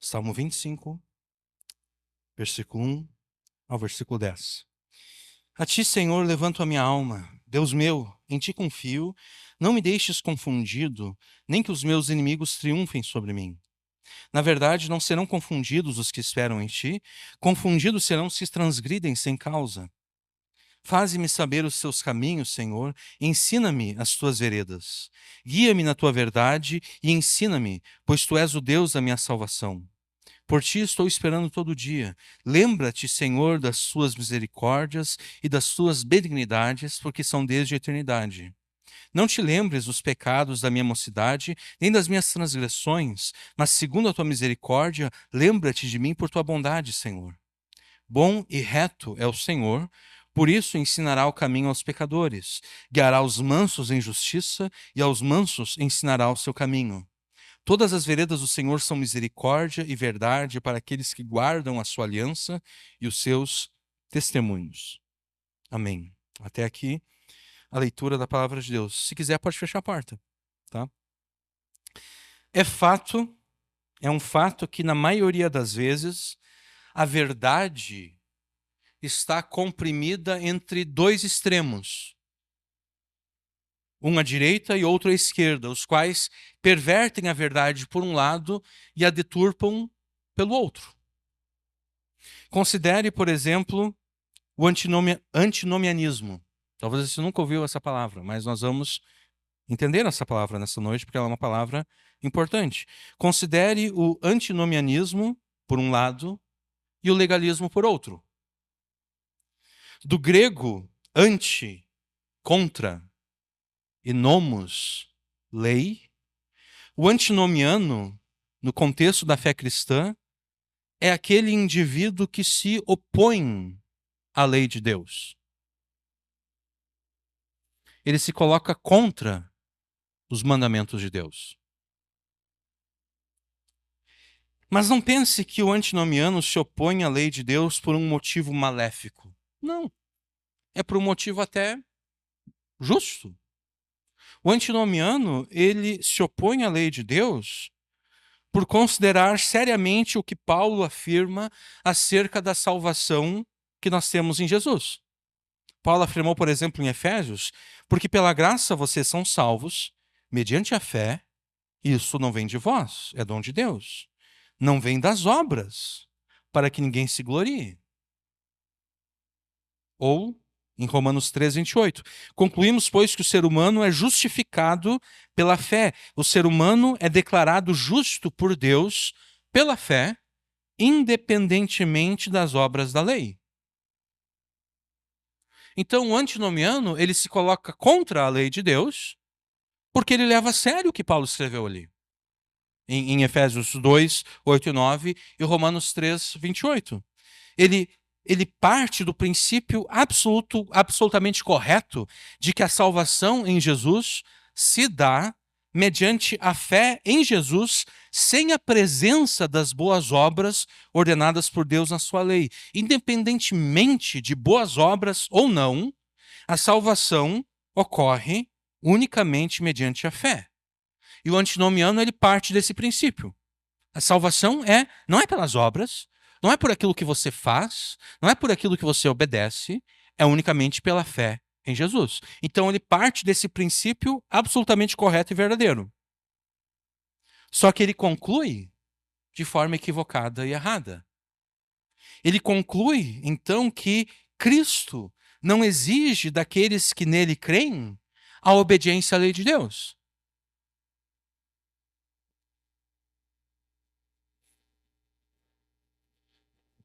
Salmo 25, versículo 1 ao versículo 10. A ti, Senhor, levanto a minha alma. Deus meu, em ti confio. Não me deixes confundido, nem que os meus inimigos triunfem sobre mim. Na verdade, não serão confundidos os que esperam em ti, confundidos serão os que transgridem sem causa. Faze-me saber os teus caminhos, Senhor, ensina-me as tuas veredas. Guia-me na tua verdade e ensina-me, pois tu és o Deus da minha salvação. Por ti estou esperando todo dia. Lembra-te, Senhor, das suas misericórdias e das suas benignidades, porque são desde a eternidade. Não te lembres dos pecados da minha mocidade, nem das minhas transgressões, mas segundo a tua misericórdia, lembra-te de mim por tua bondade, Senhor. Bom e reto é o Senhor, por isso ensinará o caminho aos pecadores, guiará os mansos em justiça e aos mansos ensinará o seu caminho. Todas as veredas do Senhor são misericórdia e verdade para aqueles que guardam a sua aliança e os seus testemunhos. Amém. Até aqui a leitura da palavra de Deus. Se quiser, pode fechar a porta, tá? É um fato que na maioria das vezes a verdade está comprimida entre dois extremos, um à direita e outro à esquerda, os quais pervertem a verdade por um lado e a deturpam pelo outro. Considere, por exemplo, o antinomianismo. Talvez você nunca ouviu essa palavra, mas nós vamos entender essa palavra nessa noite, porque ela é uma palavra importante. Considere o antinomianismo, por um lado, e o legalismo, por outro. Do grego, anti, contra, e nomos, lei, o antinomiano, no contexto da fé cristã, é aquele indivíduo que se opõe à lei de Deus. Ele se coloca contra os mandamentos de Deus. Mas não pense que o antinomiano se opõe à lei de Deus por um motivo maléfico. Não. É por um motivo até justo. O antinomiano, ele se opõe à lei de Deus por considerar seriamente o que Paulo afirma acerca da salvação que nós temos em Jesus. Paulo afirmou, por exemplo, em Efésios, porque pela graça vocês são salvos, mediante a fé, e isso não vem de vós, é dom de Deus. Não vem das obras, para que ninguém se glorie. Ou, em Romanos 3, 28, concluímos, pois, que o ser humano é justificado pela fé. O ser humano é declarado justo por Deus pela fé, independentemente das obras da lei. Então, o antinomiano, ele se coloca contra a lei de Deus, porque ele leva a sério o que Paulo escreveu ali. Em Efésios 2, 8 e 9 e Romanos 3, 28. Ele parte do princípio absolutamente correto de que a salvação em Jesus se dá mediante a fé em Jesus, sem a presença das boas obras ordenadas por Deus na sua lei. Independentemente de boas obras ou não, a salvação ocorre unicamente mediante a fé. E o antinomiano, ele parte desse princípio. A salvação não é pelas obras, não é por aquilo que você faz, não é por aquilo que você obedece, é unicamente pela fé em Jesus. Então ele parte desse princípio absolutamente correto e verdadeiro. Só que ele conclui de forma equivocada e errada. Ele conclui, então, que Cristo não exige daqueles que nele creem a obediência à lei de Deus.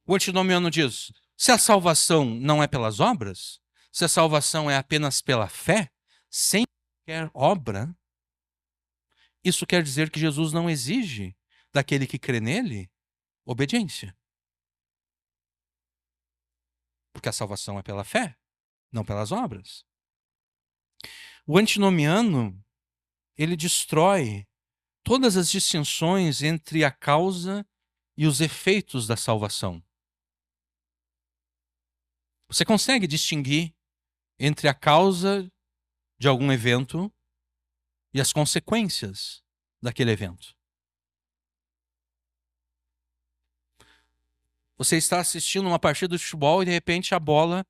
O antinomiano diz: se a salvação não é pelas obras, se a salvação é apenas pela fé, sem qualquer obra, isso quer dizer que Jesus não exige daquele que crê nele obediência. Porque a salvação é pela fé, não pelas obras. O antinomiano, ele destrói todas as distinções entre a causa e os efeitos da salvação. Você consegue distinguir entre a causa de algum evento e as consequências daquele evento? Você está assistindo uma partida de futebol e de repente a bola,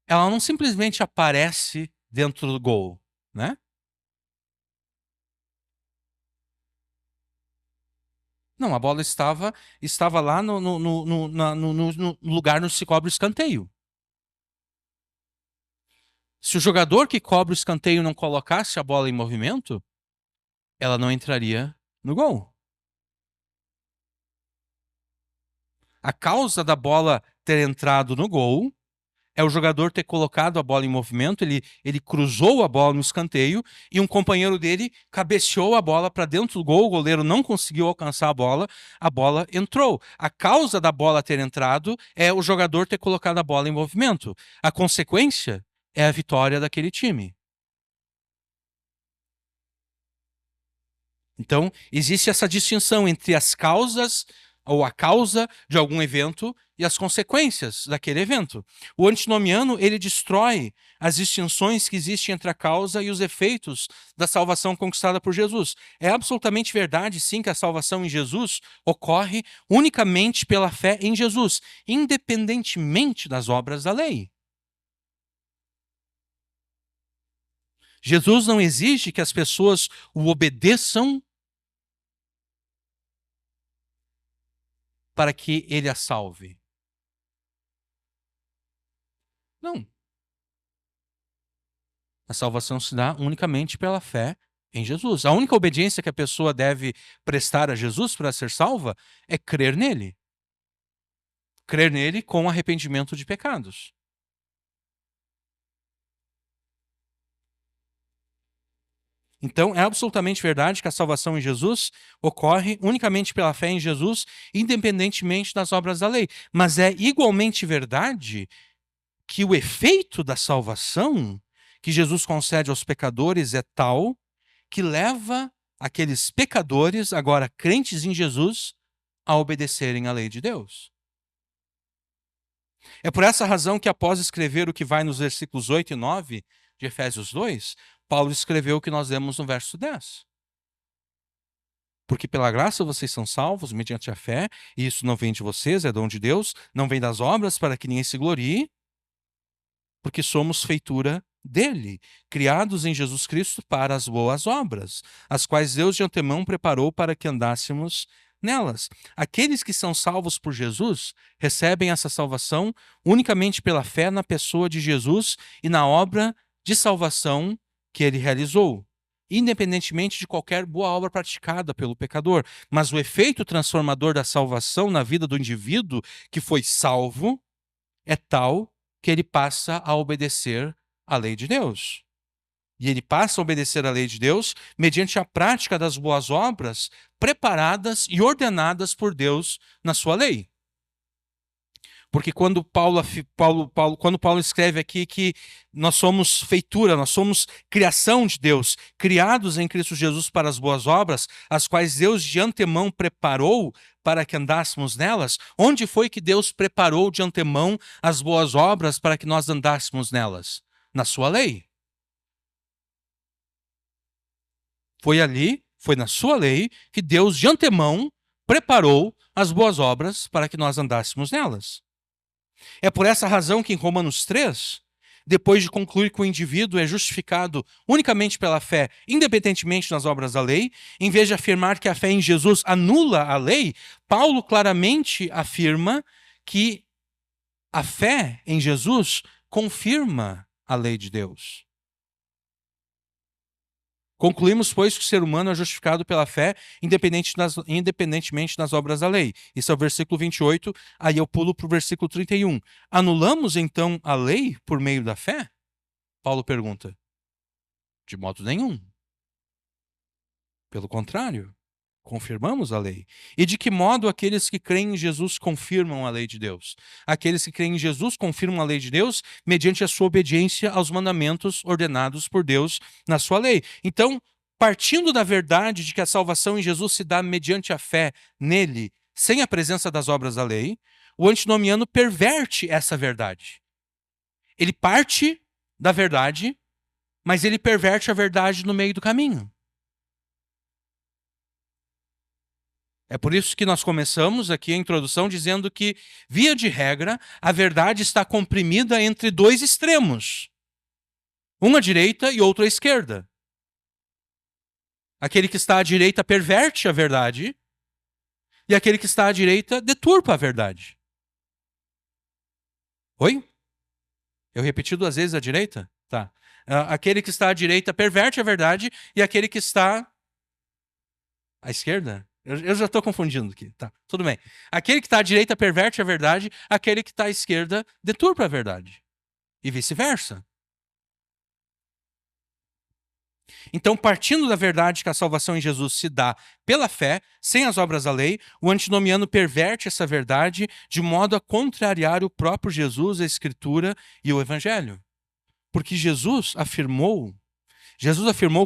ela não simplesmente aparece dentro do gol, né? Não, a bola estava lá no lugar onde se cobra o escanteio. Se o jogador que cobra o escanteio não colocasse a bola em movimento, ela não entraria no gol. A causa da bola ter entrado no gol é o jogador ter colocado a bola em movimento, ele cruzou a bola no escanteio e um companheiro dele cabeceou a bola para dentro do gol, o goleiro não conseguiu alcançar a bola entrou. A causa da bola ter entrado é o jogador ter colocado a bola em movimento. A consequência é a vitória daquele time. Então, existe essa distinção entre as causas ou a causa de algum evento e as consequências daquele evento. O antinomiano, ele destrói as distinções que existem entre a causa e os efeitos da salvação conquistada por Jesus. É absolutamente verdade, sim, que a salvação em Jesus ocorre unicamente pela fé em Jesus, independentemente das obras da lei. Jesus não exige que as pessoas o obedeçam para que ele a salve. Não. A salvação se dá unicamente pela fé em Jesus. A única obediência que a pessoa deve prestar a Jesus para ser salva é crer nele. Crer nele com arrependimento de pecados. Então, é absolutamente verdade que a salvação em Jesus ocorre unicamente pela fé em Jesus, independentemente das obras da lei. Mas é igualmente verdade que o efeito da salvação que Jesus concede aos pecadores é tal que leva aqueles pecadores, agora crentes em Jesus, a obedecerem à lei de Deus. É por essa razão que, após escrever o que vai nos versículos 8 e 9 de Efésios 2, Paulo escreveu o que nós lemos no verso 10. Porque pela graça vocês são salvos mediante a fé, e isso não vem de vocês, é dom de Deus, não vem das obras para que ninguém se glorie, porque somos feitura dele, criados em Jesus Cristo para as boas obras, as quais Deus de antemão preparou para que andássemos nelas. Aqueles que são salvos por Jesus recebem essa salvação unicamente pela fé na pessoa de Jesus e na obra de salvação que ele realizou, independentemente de qualquer boa obra praticada pelo pecador. Mas o efeito transformador da salvação na vida do indivíduo que foi salvo é tal que ele passa a obedecer à lei de Deus. E ele passa a obedecer à lei de Deus mediante a prática das boas obras preparadas e ordenadas por Deus na sua lei. Porque quando Paulo escreve aqui que nós somos feitura, nós somos criação de Deus, criados em Cristo Jesus para as boas obras, as quais Deus de antemão preparou para que andássemos nelas, onde foi que Deus preparou de antemão as boas obras para que nós andássemos nelas? Na sua lei. Foi ali, foi na sua lei, que Deus de antemão preparou as boas obras para que nós andássemos nelas. É por essa razão que em Romanos 3, depois de concluir que o indivíduo é justificado unicamente pela fé, independentemente das obras da lei, em vez de afirmar que a fé em Jesus anula a lei, Paulo claramente afirma que a fé em Jesus confirma a lei de Deus. Concluímos, pois, que o ser humano é justificado pela fé, independentemente das obras da lei. Isso é o versículo 28, aí eu pulo para o versículo 31. Anulamos, então, a lei por meio da fé? Paulo pergunta. De modo nenhum. Pelo contrário, confirmamos a lei. E de que modo aqueles que creem em Jesus confirmam a lei de Deus? Aqueles que creem em Jesus confirmam a lei de Deus mediante a sua obediência aos mandamentos ordenados por Deus na sua lei. Então, partindo da verdade de que a salvação em Jesus se dá mediante a fé nele, sem a presença das obras da lei, o antinomiano perverte essa verdade. Ele parte da verdade, mas ele perverte a verdade no meio do caminho. É por isso que nós começamos aqui a introdução dizendo que, via de regra, a verdade está comprimida entre dois extremos. Um à direita e outro à esquerda. Aquele que está à direita perverte a verdade e aquele que está à direita deturpa a verdade. Oi? Eu repeti 2 vezes à direita? Tá. Aquele que está à direita perverte a verdade e aquele que está à esquerda? Eu já estou confundindo aqui. Tá, tudo bem. Aquele que está à direita perverte a verdade, aquele que está à esquerda deturpa a verdade. E vice-versa. Então, partindo da verdade que a salvação em Jesus se dá pela fé, sem as obras da lei, o antinomiano perverte essa verdade de modo a contrariar o próprio Jesus, a Escritura e o Evangelho. Porque Jesus afirmou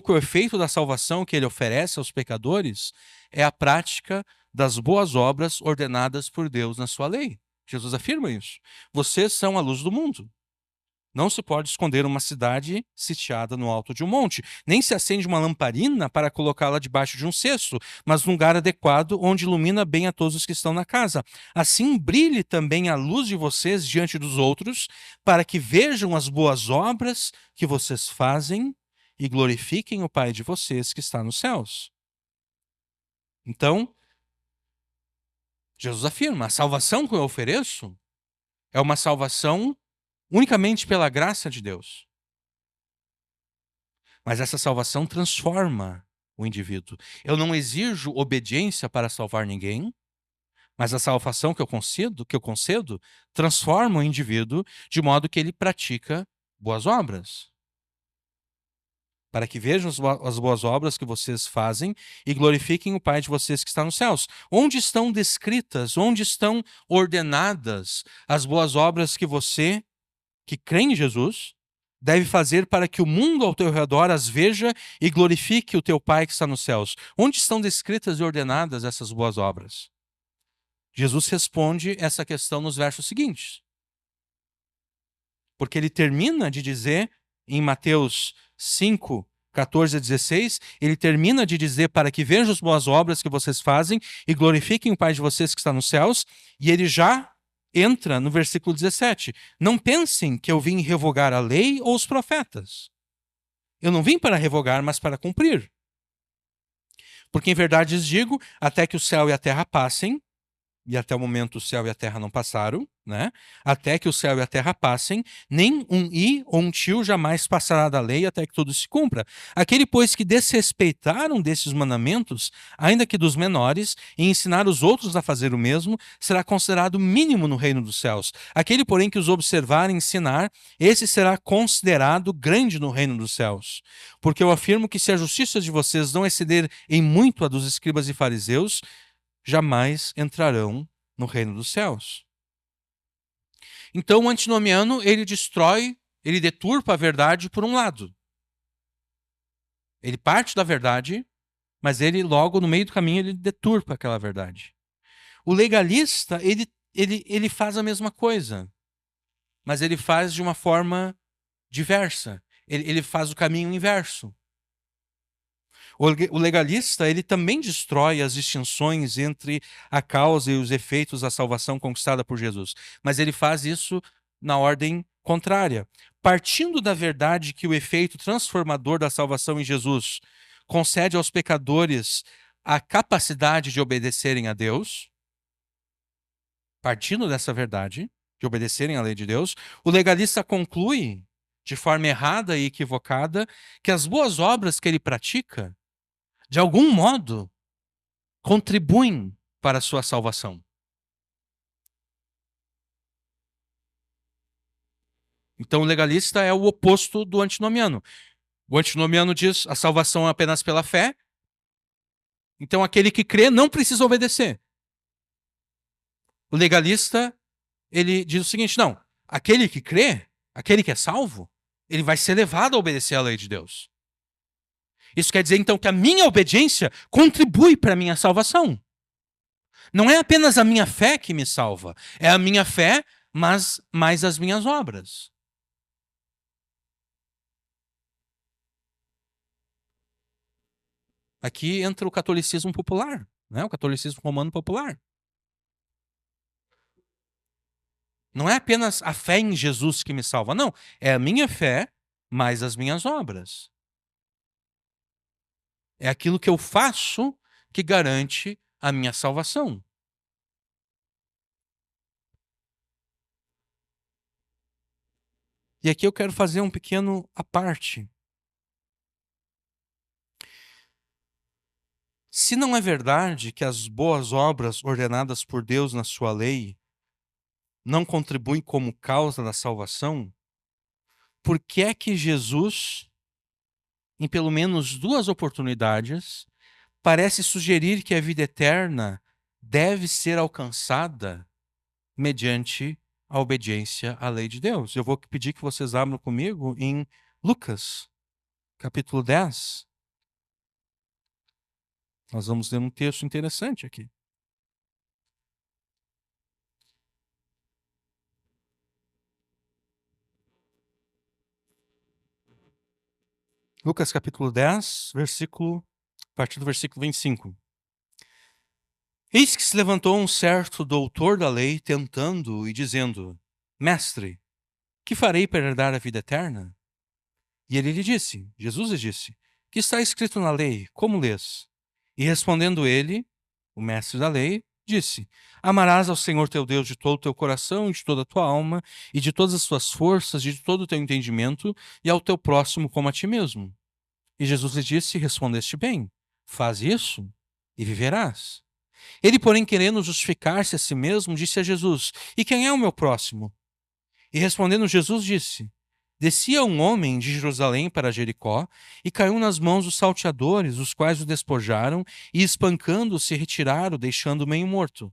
que o efeito da salvação que ele oferece aos pecadores é a prática das boas obras ordenadas por Deus na sua lei. Jesus afirma isso. Vocês são a luz do mundo. Não se pode esconder uma cidade sitiada no alto de um monte, nem se acende uma lamparina para colocá-la debaixo de um cesto, mas num lugar adequado onde ilumina bem a todos os que estão na casa. Assim brilhe também a luz de vocês diante dos outros, para que vejam as boas obras que vocês fazem e glorifiquem o Pai de vocês que está nos céus. Então, Jesus afirma: a salvação que eu ofereço é uma salvação unicamente pela graça de Deus. Mas essa salvação transforma o indivíduo. Eu não exijo obediência para salvar ninguém, mas a salvação que eu concedo, transforma o indivíduo de modo que ele pratica boas obras. Para que vejam as boas obras que vocês fazem e glorifiquem o Pai de vocês que está nos céus. Onde estão descritas, onde estão ordenadas as boas obras que você, que crê em Jesus, deve fazer para que o mundo ao teu redor as veja e glorifique o teu Pai que está nos céus? Onde estão descritas e ordenadas essas boas obras? Jesus responde essa questão nos versos seguintes. Porque ele termina de dizer, em Mateus 5, 14 a 16, ele termina de dizer para que vejam as boas obras que vocês fazem e glorifiquem o Pai de vocês que está nos céus, e ele já entra no versículo 17. Não pensem que eu vim revogar a lei ou os profetas. Eu não vim para revogar, mas para cumprir. Porque em verdade lhes digo, até que o céu e a terra passem, e até o momento o céu e a terra não passaram, né? Até que o céu e a terra passem, nem um i ou um tio jamais passará da lei até que tudo se cumpra. Aquele, pois, que desrespeitaram desses mandamentos, ainda que dos menores, e ensinar os outros a fazer o mesmo, será considerado mínimo no reino dos céus. Aquele, porém, que os observar e ensinar, esse será considerado grande no reino dos céus. Porque eu afirmo que se a justiça de vocês não exceder em muito a dos escribas e fariseus, jamais entrarão no reino dos céus. Então o antinomiano, ele destrói, ele deturpa a verdade por um lado. Ele parte da verdade, mas ele logo no meio do caminho ele deturpa aquela verdade. O legalista, ele faz a mesma coisa, mas ele faz de uma forma diversa. Ele faz o caminho inverso. O legalista, ele também destrói as distinções entre a causa e os efeitos da salvação conquistada por Jesus. Mas ele faz isso na ordem contrária. Partindo da verdade que o efeito transformador da salvação em Jesus concede aos pecadores a capacidade de obedecerem a Deus, partindo dessa verdade, de obedecerem à lei de Deus, o legalista conclui, de forma errada e equivocada, que as boas obras que ele pratica de algum modo, contribuem para a sua salvação. Então, o legalista é o oposto do antinomiano. O antinomiano diz a salvação é apenas pela fé, então aquele que crê não precisa obedecer. O legalista, ele diz o seguinte, não, aquele que crê, aquele que é salvo, ele vai ser levado a obedecer à lei de Deus. Isso quer dizer, então, que a minha obediência contribui para a minha salvação. Não é apenas a minha fé que me salva, é a minha fé, mas mais as minhas obras. Aqui entra o catolicismo popular. né? O catolicismo romano popular. Não é apenas a fé em Jesus que me salva, não. É a minha fé mais as minhas obras. É aquilo que eu faço que garante a minha salvação. E aqui eu quero fazer um pequeno à parte. Se não é verdade que as boas obras ordenadas por Deus na sua lei não contribuem como causa da salvação, por que é que Jesus, em pelo menos 2 oportunidades, parece sugerir que a vida eterna deve ser alcançada mediante a obediência à lei de Deus? Eu vou pedir que vocês abram comigo em Lucas, capítulo 10. Nós vamos ler um texto interessante aqui. Lucas capítulo 10, a partir do versículo 25. Eis que se levantou um certo doutor da lei, tentando e dizendo: Mestre, que farei para herdar a vida eterna? E ele lhe disse, Jesus lhe disse: Que está escrito na lei, como lês? E respondendo ele, o mestre da lei, disse: Amarás ao Senhor teu Deus de todo o teu coração, e de toda a tua alma, e de todas as tuas forças, e de todo o teu entendimento, e ao teu próximo como a ti mesmo. E Jesus lhe disse: Respondeste bem, faz isso e viverás. Ele, porém, querendo justificar-se a si mesmo, disse a Jesus: E quem é o meu próximo? E respondendo Jesus disse: Descia um homem de Jerusalém para Jericó e caiu nas mãos dos salteadores, os quais o despojaram e, espancando-o, se retiraram, deixando-o meio morto.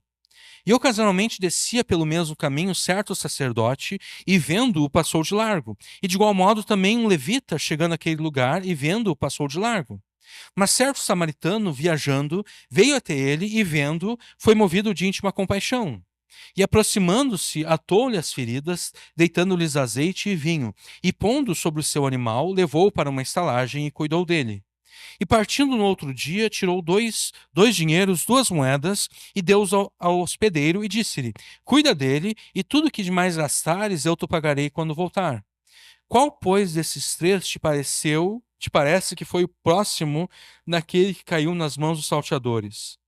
E ocasionalmente descia pelo mesmo caminho certo sacerdote e, vendo-o, passou de largo. E de igual modo também um levita, chegando àquele lugar e, vendo-o, passou de largo. Mas certo samaritano, viajando, veio até ele e, vendo, foi movido de íntima compaixão. E aproximando-se, atou-lhe as feridas, deitando-lhes azeite e vinho, e pondo sobre o seu animal, levou-o para uma estalagem e cuidou dele. E partindo no outro dia, tirou dois dinheiros, 2 moedas, e deu-os ao hospedeiro, e disse-lhe: Cuida dele, e tudo que demais gastares eu te pagarei quando voltar. Qual, pois, desses 3 te parece que foi o próximo daquele que caiu nas mãos dos salteadores?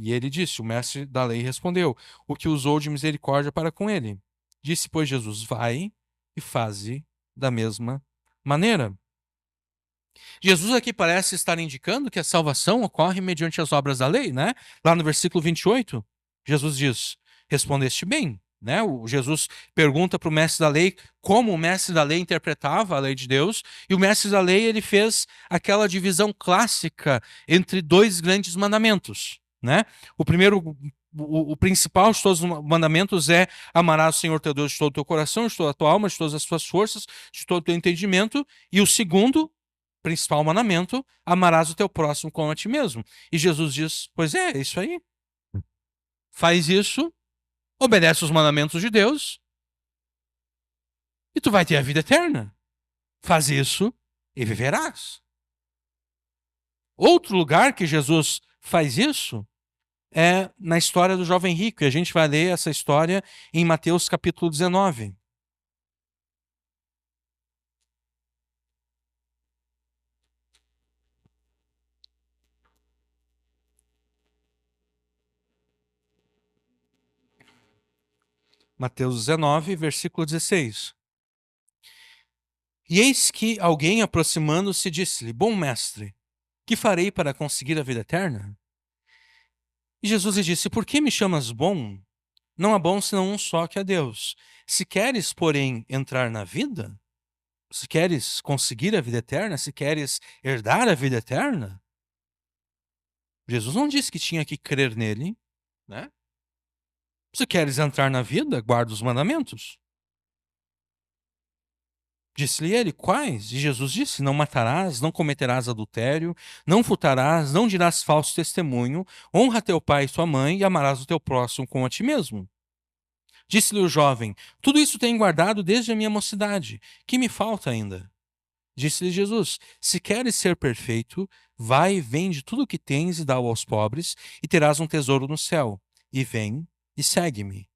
E ele disse, o mestre da lei respondeu: O que usou de misericórdia para com ele. Disse, pois, Jesus: Vai e faze da mesma maneira. Jesus aqui parece estar indicando que a salvação ocorre mediante as obras da lei, né? Lá no versículo 28, Jesus diz: Respondeste bem. Né? O Jesus pergunta para o mestre da lei como o mestre da lei interpretava a lei de Deus, e o mestre da lei ele fez aquela divisão clássica entre 2 grandes mandamentos. Né? O primeiro, o principal de todos os mandamentos é amarás o Senhor teu Deus de todo o teu coração, de toda a tua alma, de todas as tuas forças, de todo o teu entendimento. E o segundo, principal mandamento, amarás o teu próximo como a ti mesmo. E Jesus diz, pois é isso aí. Faz isso, obedece os mandamentos de Deus e tu vai ter a vida eterna. Faz isso e viverás. Outro lugar que Jesus faz isso é na história do jovem rico. E a gente vai ler essa história em Mateus capítulo 19. Mateus 19, versículo 16. E eis que alguém aproximando-se disse-lhe: Bom mestre, que farei para conseguir a vida eterna? E Jesus lhe disse: Por que me chamas bom? Não há bom senão um só, que é Deus. Se queres, porém, entrar na vida, se queres conseguir a vida eterna, se queres herdar a vida eterna, Jesus não disse que tinha que crer nele, né? Se queres entrar na vida, guarda os mandamentos. Disse-lhe ele: Quais? E Jesus disse: Não matarás, não cometerás adultério, não furtarás, não dirás falso testemunho, honra teu pai e tua mãe e amarás o teu próximo como a ti mesmo. Disse-lhe o jovem: Tudo isso tenho guardado desde a minha mocidade. Que me falta ainda? Disse-lhe Jesus: Se queres ser perfeito, vai, vende tudo o que tens e dá-o aos pobres, e terás um tesouro no céu. E vem e segue-me.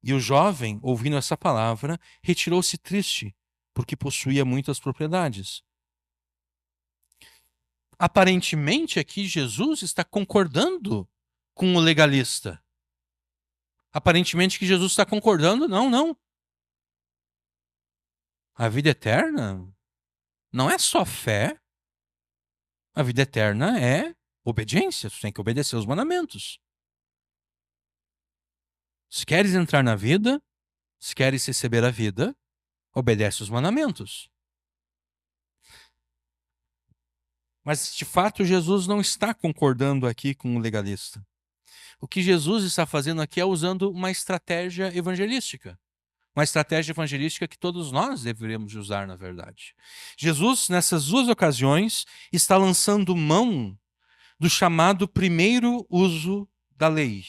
E o jovem, ouvindo essa palavra, retirou-se triste, porque possuía muitas propriedades. Aparentemente, aqui Jesus está concordando com o legalista. Aparentemente que Jesus está concordando, não, não. A vida eterna não é só fé, a vida eterna é obediência, tu tem que obedecer os mandamentos. Se queres entrar na vida, se queres receber a vida, obedece os mandamentos. Mas, de fato, Jesus não está concordando aqui com o legalista. O que Jesus está fazendo aqui é usando uma estratégia evangelística. Uma estratégia evangelística que todos nós deveríamos usar, na verdade. Jesus, nessas duas ocasiões, está lançando mão do chamado primeiro uso da lei.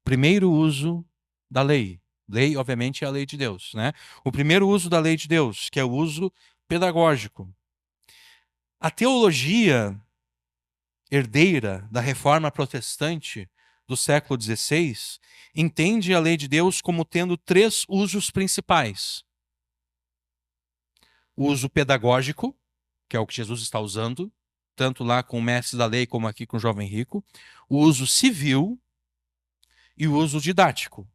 Primeiro uso da lei. Lei, obviamente, é a lei de Deus, né? O primeiro uso da lei de Deus, que é o uso pedagógico. A teologia herdeira da reforma protestante do século XVI entende a lei de Deus como tendo três usos principais. O uso pedagógico, que é o que Jesus está usando, tanto lá com o mestre da lei como aqui com o jovem rico. O uso civil e o uso didático.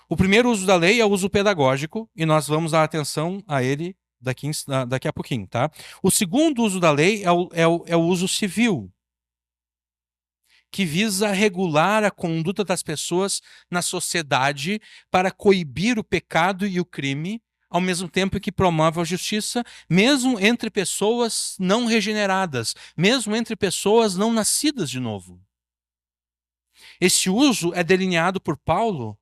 O primeiro uso da lei é o uso pedagógico, e nós vamos dar atenção a ele daqui a pouquinho, tá? O segundo uso da lei é o uso civil, que visa regular a conduta das pessoas na sociedade para coibir o pecado e o crime, ao mesmo tempo que promove a justiça, mesmo entre pessoas não regeneradas, mesmo entre pessoas não nascidas de novo. Esse uso é delineado por Paulo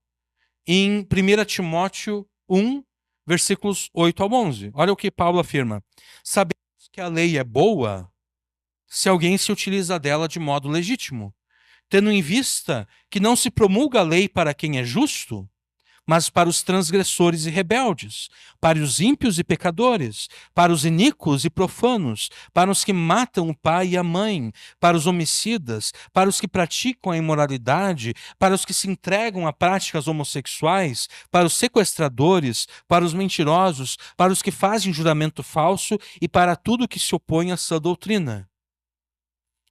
em 1 Timóteo 1, versículos 8 ao 11. Olha o que Paulo afirma: Sabemos que a lei é boa se alguém se utiliza dela de modo legítimo, tendo em vista que não se promulga a lei para quem é justo, mas para os transgressores e rebeldes, para os ímpios e pecadores, para os iníquos e profanos, para os que matam o pai e a mãe, para os homicidas, para os que praticam a imoralidade, para os que se entregam a práticas homossexuais, para os sequestradores, para os mentirosos, para os que fazem juramento falso e para tudo que se opõe a essa doutrina.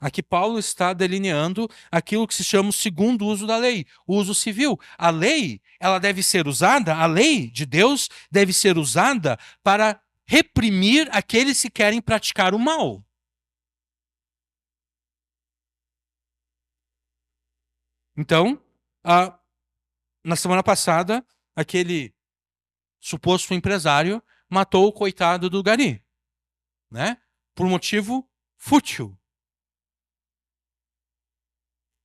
Aqui Paulo está delineando aquilo que se chama o segundo uso da lei, o uso civil. A lei, ela deve ser usada, a lei de Deus deve ser usada para reprimir aqueles que querem praticar o mal. Então, na semana passada, aquele suposto empresário matou o coitado do gari, né? Por motivo fútil.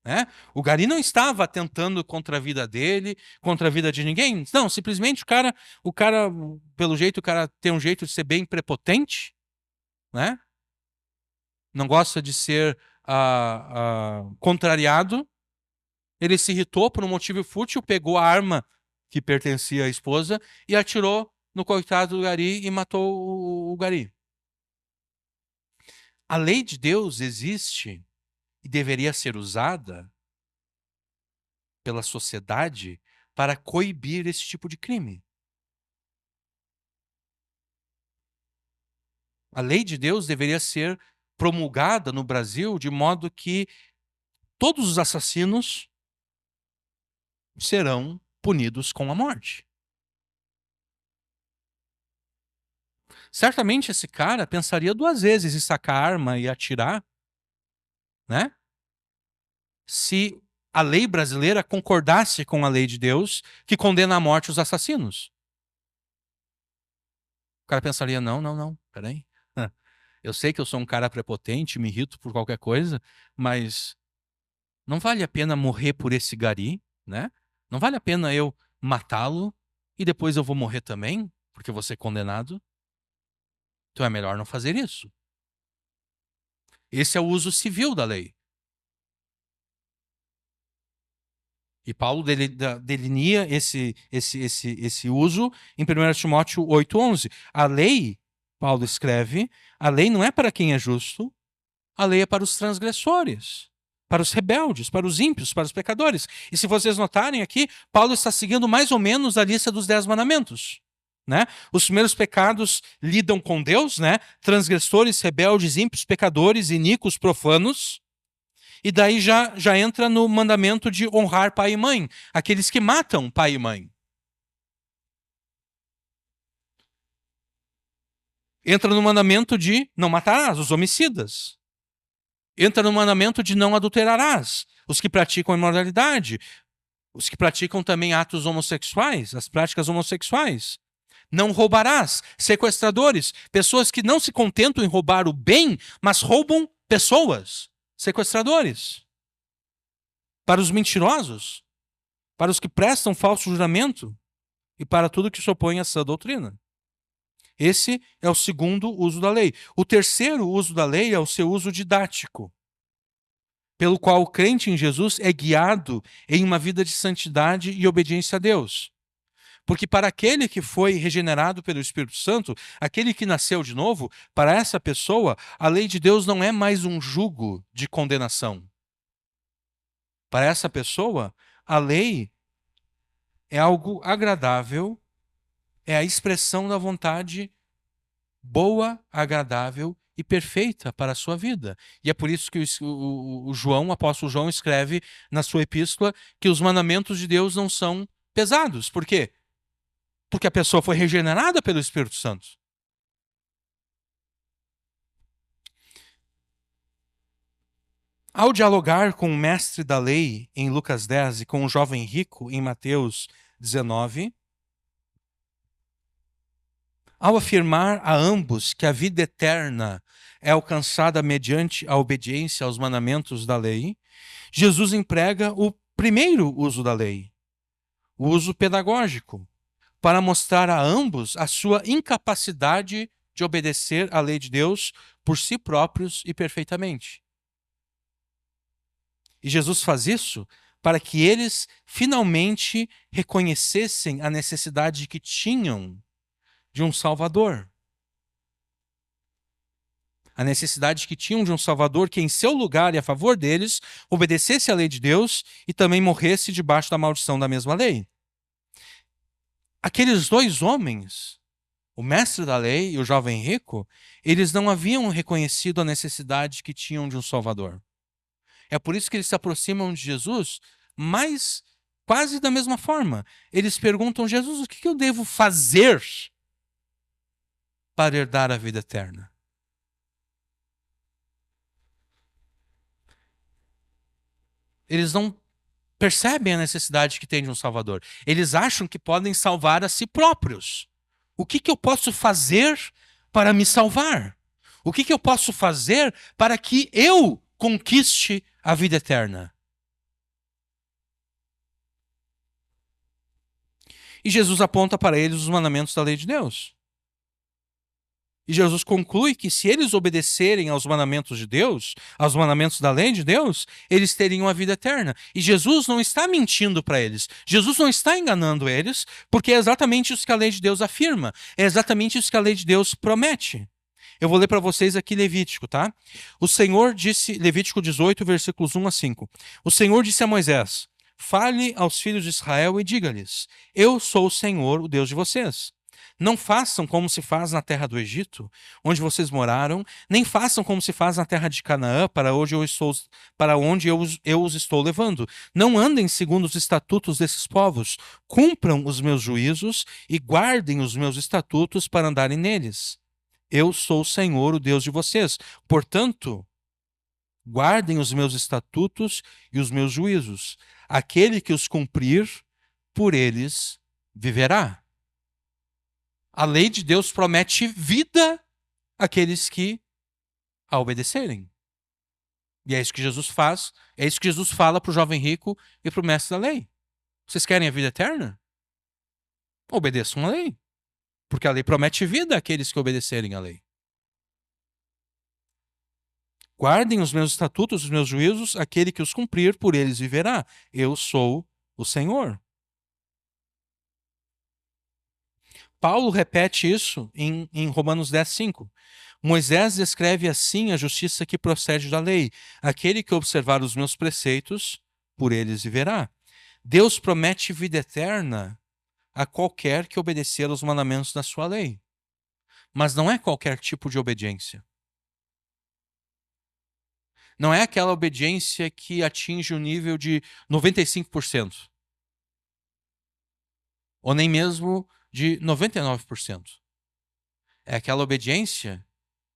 Né? O gari não estava atentando contra a vida dele, contra a vida de ninguém. Não, simplesmente o cara, pelo jeito, o cara tem um jeito de ser bem prepotente, né? Não gosta de ser contrariado. Ele se irritou por um motivo fútil, pegou a arma que pertencia à esposa e atirou no coitado do gari e matou o gari. A lei de Deus existe e deveria ser usada pela sociedade para coibir esse tipo de crime. A lei de Deus deveria ser promulgada no Brasil de modo que todos os assassinos serão punidos com a morte. Certamente esse cara pensaria duas vezes em sacar a arma e atirar, né? Se a lei brasileira concordasse com a lei de Deus que condena à morte os assassinos. O cara pensaria, não, peraí. Eu sei que eu sou um cara prepotente, me irrito por qualquer coisa, mas não vale a pena morrer por esse gari, né? Não vale a pena eu matá-lo e depois eu vou morrer também, porque eu vou ser condenado. Então é melhor não fazer isso. Esse é o uso civil da lei. E Paulo delinea esse uso em 1 Timóteo 8:11. A lei, Paulo escreve, a lei não é para quem é justo, a lei é para os transgressores, para os rebeldes, para os ímpios, para os pecadores. E se vocês notarem aqui, Paulo está seguindo mais ou menos a lista dos 10 mandamentos. Né? Os primeiros pecados lidam com Deus, né? Transgressores, rebeldes, ímpios, pecadores, iníquos, profanos. E daí já entra no mandamento de honrar pai e mãe, aqueles que matam pai e mãe. Entra no mandamento de não matarás, os homicidas. Entra no mandamento de não adulterarás, os que praticam imoralidade, os que praticam também atos homossexuais, as práticas homossexuais. Não roubarás, sequestradores, pessoas que não se contentam em roubar o bem, mas roubam pessoas, sequestradores. Para os mentirosos, para os que prestam falso juramento e para tudo que se opõe a essa doutrina. Esse é o segundo uso da lei. O terceiro uso da lei é o seu uso didático, pelo qual o crente em Jesus é guiado em uma vida de santidade e obediência a Deus. Porque para aquele que foi regenerado pelo Espírito Santo, aquele que nasceu de novo, para essa pessoa, a lei de Deus não é mais um jugo de condenação. Para essa pessoa, a lei é algo agradável, é a expressão da vontade boa, agradável e perfeita para a sua vida. E é por isso que o João, o apóstolo João, escreve na sua epístola que os mandamentos de Deus não são pesados. Por quê? Porque a pessoa foi regenerada pelo Espírito Santo. Ao dialogar com o mestre da lei em Lucas 10 e com o jovem rico em Mateus 19, ao afirmar a ambos que a vida eterna é alcançada mediante a obediência aos mandamentos da lei, Jesus emprega o primeiro uso da lei, o uso pedagógico, para mostrar a ambos a sua incapacidade de obedecer à lei de Deus por si próprios e perfeitamente. E Jesus faz isso para que eles finalmente reconhecessem a necessidade que tinham de um Salvador. A necessidade que tinham de um Salvador que, em seu lugar e a favor deles, obedecesse à lei de Deus e também morresse debaixo da maldição da mesma lei. Aqueles dois homens, o mestre da lei e o jovem rico, eles não haviam reconhecido a necessidade que tinham de um Salvador. É por isso que eles se aproximam de Jesus, mas quase da mesma forma. Eles perguntam: Jesus, o que eu devo fazer para herdar a vida eterna? Eles não percebem a necessidade que tem de um Salvador. Eles acham que podem salvar a si próprios. O que eu posso fazer para me salvar? O que eu posso fazer para que eu conquiste a vida eterna? E Jesus aponta para eles os mandamentos da lei de Deus. E Jesus conclui que se eles obedecerem aos mandamentos de Deus, aos mandamentos da lei de Deus, eles teriam a vida eterna. E Jesus não está mentindo para eles. Jesus não está enganando eles, porque é exatamente isso que a lei de Deus afirma. É exatamente isso que a lei de Deus promete. Eu vou ler para vocês aqui Levítico, tá? O Senhor disse, Levítico 18, versículos 1 a 5. O Senhor disse a Moisés: fale aos filhos de Israel e diga-lhes: eu sou o Senhor, o Deus de vocês. Não façam como se faz na terra do Egito, onde vocês moraram, nem façam como se faz na terra de Canaã, para onde eu os estou levando. Não andem segundo os estatutos desses povos. Cumpram os meus juízos e guardem os meus estatutos para andarem neles. Eu sou o Senhor, o Deus de vocês. Portanto, guardem os meus estatutos e os meus juízos. Aquele que os cumprir, por eles viverá. A lei de Deus promete vida àqueles que a obedecerem. E é isso que Jesus faz, é isso que Jesus fala para o jovem rico e para o mestre da lei. Vocês querem a vida eterna? Obedeçam a lei. Porque a lei promete vida àqueles que obedecerem à lei. Guardem os meus estatutos, os meus juízos, aquele que os cumprir, por eles viverá. Eu sou o Senhor. Paulo repete isso em Romanos 10:5. Moisés descreve assim a justiça que procede da lei. Aquele que observar os meus preceitos, por eles viverá. Deus promete vida eterna a qualquer que obedecer aos mandamentos da sua lei. Mas não é qualquer tipo de obediência. Não é aquela obediência que atinge o nível de 95%, ou nem mesmo de 99%. É aquela obediência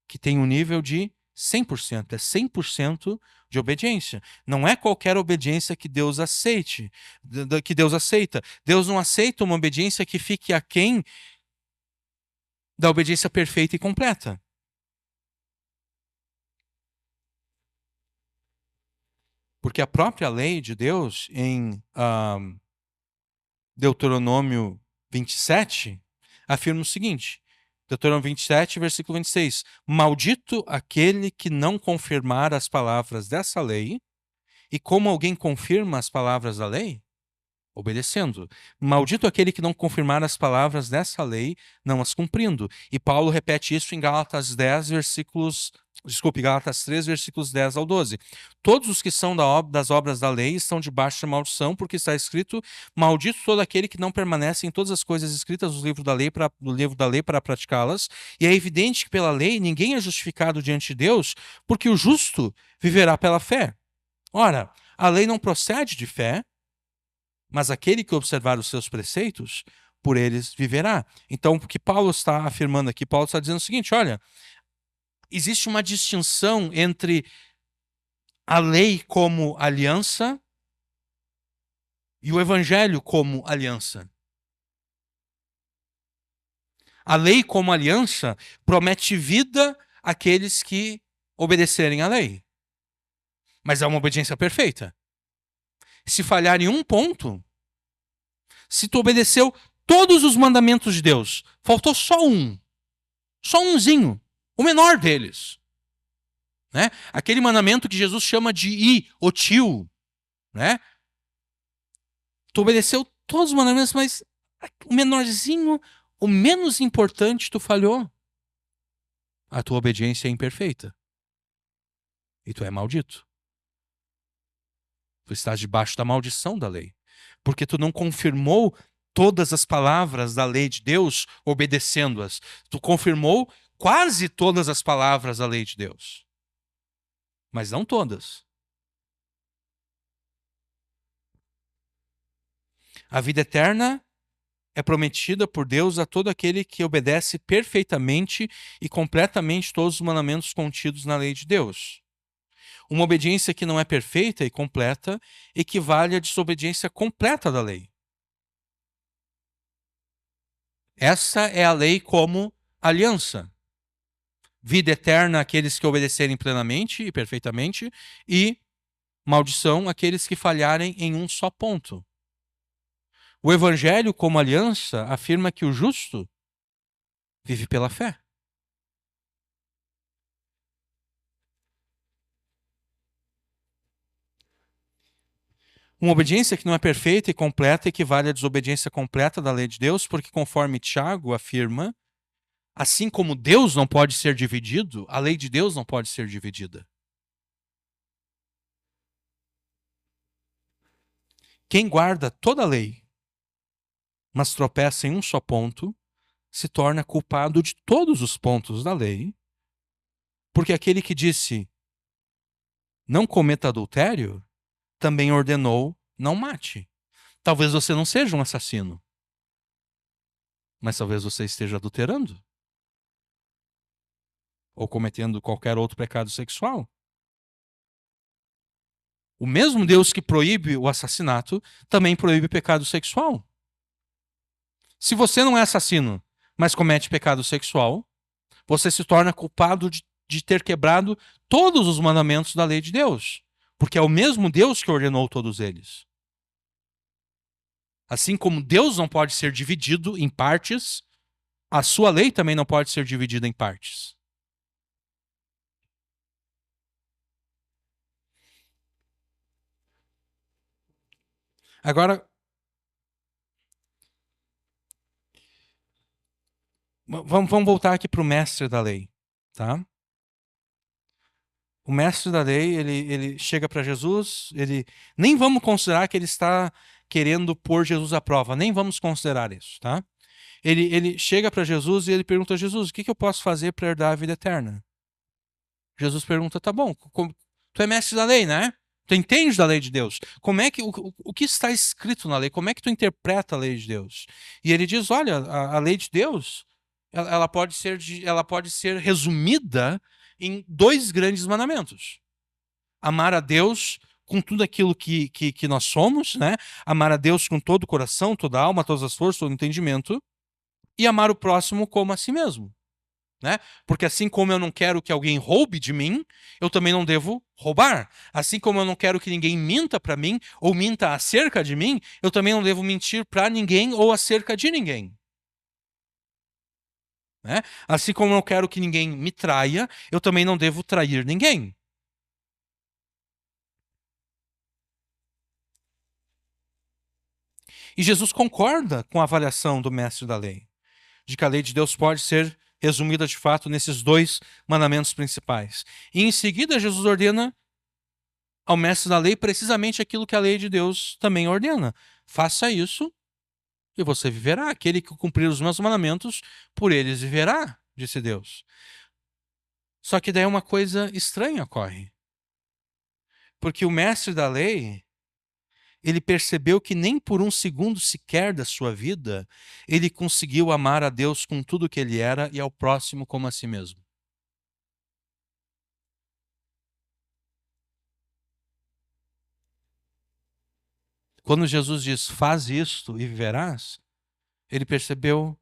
que tem um nível de 100%. É 100% de obediência. Não é qualquer obediência que Deus aceite, que Deus aceita. Deus não aceita uma obediência que fique aquém da obediência perfeita e completa. Porque a própria lei de Deus, em Deuteronômio 27, afirma o seguinte: Deuteronômio 27, versículo 26. Maldito aquele que não confirmar as palavras dessa lei. E como alguém confirma as palavras da lei? Obedecendo. Maldito aquele que não confirmar as palavras dessa lei, não as cumprindo. E Paulo repete isso em Gálatas 10, Gálatas 3, versículos 10 ao 12. Todos os que são das obras da lei estão debaixo da maldição, porque está escrito: maldito todo aquele que não permanece em todas as coisas escritas no livro da lei para praticá-las. E é evidente que pela lei ninguém é justificado diante de Deus, porque o justo viverá pela fé. Ora, a lei não procede de fé, mas aquele que observar os seus preceitos, por eles viverá. Então, o que Paulo está afirmando aqui, Paulo está dizendo o seguinte: olha, existe uma distinção entre a lei como aliança e o evangelho como aliança. A lei como aliança promete vida àqueles que obedecerem à lei. Mas é uma obediência perfeita. Se falhar em um ponto, se tu obedeceu todos os mandamentos de Deus, faltou só umzinho, o menor deles, né? Aquele mandamento que Jesus chama de iotil, né? Tu obedeceu todos os mandamentos, mas o menorzinho, o menos importante, tu falhou. A tua obediência é imperfeita. E tu é maldito. Tu estás debaixo da maldição da lei. Porque tu não confirmou todas as palavras da lei de Deus obedecendo-as. Tu confirmou quase todas as palavras da lei de Deus. Mas não todas. A vida eterna é prometida por Deus a todo aquele que obedece perfeitamente e completamente todos os mandamentos contidos na lei de Deus. Uma obediência que não é perfeita e completa equivale à desobediência completa da lei. Essa é a lei como aliança. Vida eterna àqueles que obedecerem plenamente e perfeitamente, e maldição àqueles que falharem em um só ponto. O evangelho como aliança afirma que o justo vive pela fé. Uma obediência que não é perfeita e completa equivale à desobediência completa da lei de Deus, porque conforme Tiago afirma, assim como Deus não pode ser dividido, a lei de Deus não pode ser dividida. Quem guarda toda a lei, mas tropeça em um só ponto, se torna culpado de todos os pontos da lei, porque aquele que disse não cometa adultério, também ordenou não mate. Talvez você não seja um assassino, mas talvez você esteja adulterando ou cometendo qualquer outro pecado sexual. O mesmo Deus que proíbe o assassinato também proíbe o pecado sexual. Se você não é assassino, mas comete pecado sexual, você se torna culpado de ter quebrado todos os mandamentos da lei de Deus, porque é o mesmo Deus que ordenou todos eles. Assim como Deus não pode ser dividido em partes, a sua lei também não pode ser dividida em partes. Agora, Vamos voltar aqui para o mestre da lei, tá? O mestre da lei, ele chega para Jesus, nem vamos considerar que ele está querendo pôr Jesus à prova, nem vamos considerar isso, tá? Ele chega para Jesus e ele pergunta a Jesus, o que eu posso fazer para herdar a vida eterna? Jesus pergunta, tá bom, tu é mestre da lei, né? Tu entende da lei de Deus. Como é que o que está escrito na lei? Como é que tu interpreta a lei de Deus? E ele diz, olha, a lei de Deus, ela pode ser resumida em dois grandes mandamentos: amar a Deus com tudo aquilo que nós somos, né? Amar a Deus com todo o coração, toda a alma, todas as forças, todo o entendimento, e amar o próximo como a si mesmo. Né? Porque assim como eu não quero que alguém roube de mim, eu também não devo roubar. Assim como eu não quero que ninguém minta para mim ou minta acerca de mim, eu também não devo mentir para ninguém ou acerca de ninguém. Né? Assim como eu não quero que ninguém me traia, eu também não devo trair ninguém. E Jesus concorda com a avaliação do mestre da lei, de que a lei de Deus pode ser resumida de fato nesses dois mandamentos principais. E em seguida, Jesus ordena ao mestre da lei precisamente aquilo que a lei de Deus também ordena. Faça isso e você viverá. Aquele que cumprir os meus mandamentos, por eles viverá, disse Deus. Só que daí uma coisa estranha ocorre. Porque o mestre da lei, ele percebeu que nem por um segundo sequer da sua vida, ele conseguiu amar a Deus com tudo que ele era e ao próximo como a si mesmo. Quando Jesus diz, faz isto e viverás, ele percebeu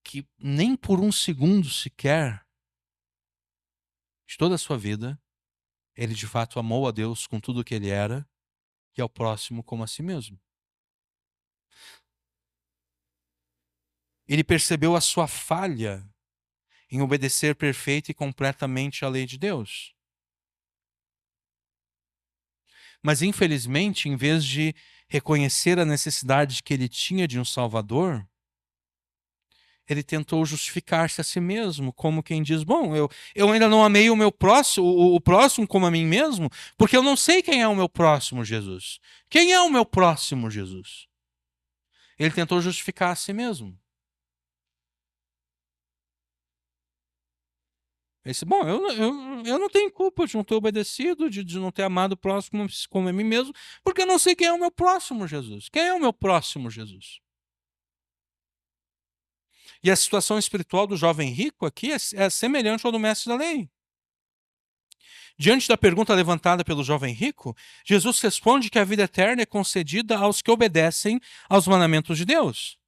que nem por um segundo sequer de toda a sua vida, ele de fato amou a Deus com tudo o que ele era e ao próximo como a si mesmo. Ele percebeu a sua falha em obedecer perfeita e completamente à lei de Deus. Mas infelizmente, em vez de reconhecer a necessidade que ele tinha de um Salvador, ele tentou justificar-se a si mesmo, como quem diz: bom, eu ainda não amei o meu próximo, o próximo como a mim mesmo, porque eu não sei quem é o meu próximo, Jesus. Quem é o meu próximo, Jesus? Ele tentou justificar a si mesmo. Ele disse, bom, eu não tenho culpa de não ter obedecido, de não ter amado o próximo como a mim mesmo, porque eu não sei quem é o meu próximo, Jesus. Quem é o meu próximo, Jesus? E a situação espiritual do jovem rico aqui é semelhante ao do mestre da lei. Diante da pergunta levantada pelo jovem rico, Jesus responde que a vida eterna é concedida aos que obedecem aos mandamentos de Deus.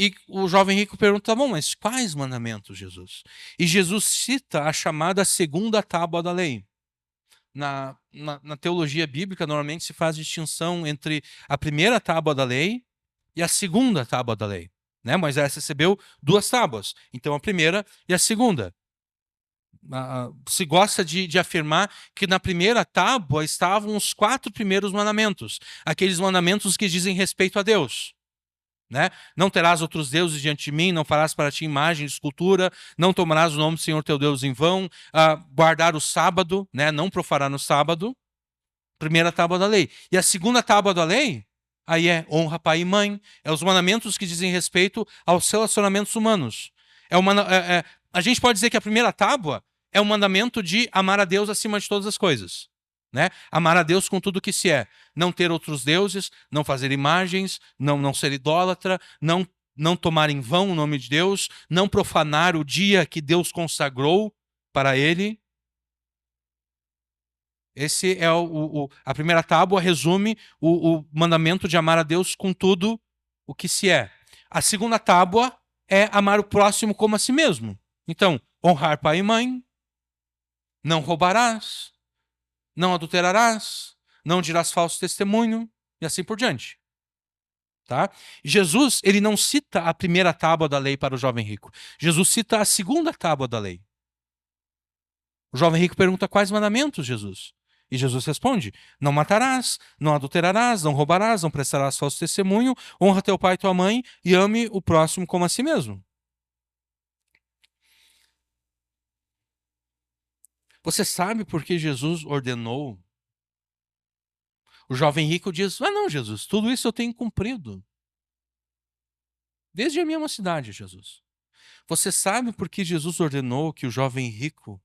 E o jovem rico pergunta, tá bom, mas quais mandamentos, Jesus? E Jesus cita a chamada segunda tábua da lei. Na teologia bíblica, normalmente se faz distinção entre a primeira tábua da lei e a segunda tábua da lei. Né? Moisés recebeu duas tábuas, então a primeira e a segunda. Se gosta de afirmar que na primeira tábua estavam os 4 primeiros mandamentos, aqueles mandamentos que dizem respeito a Deus. Né? Não terás outros deuses diante de mim, não farás para ti imagem de escultura, não tomarás o nome do Senhor teu Deus em vão, guardar o sábado, né? Não profanar no sábado. Primeira tábua da lei. E a segunda tábua da lei, aí é honra pai e mãe, é os mandamentos que dizem respeito aos relacionamentos humanos. A gente pode dizer que a primeira tábua é o mandamento de amar a Deus acima de todas as coisas. Né? Amar a Deus com tudo que se é. Não ter outros deuses, não fazer imagens, não ser idólatra, não tomar em vão o nome de Deus, não profanar o dia que Deus consagrou para ele. Esse é a primeira tábua, resume o mandamento de amar a Deus com tudo o que se é. A segunda tábua é amar o próximo como a si mesmo. Então, honrar pai e mãe, não roubarás, não adulterarás, não dirás falso testemunho, e assim por diante. Tá? Jesus, ele não cita a primeira tábua da lei para o jovem rico. Jesus cita a segunda tábua da lei. O jovem rico pergunta, quais mandamentos, Jesus? E Jesus responde, não matarás, não adulterarás, não roubarás, não prestarás falso testemunho, honra teu pai e tua mãe e ame o próximo como a si mesmo. Você sabe por que Jesus ordenou? O jovem rico diz: ah, não, Jesus, tudo isso eu tenho cumprido. Desde a minha mocidade, Jesus. Você sabe por que Jesus ordenou que o jovem rico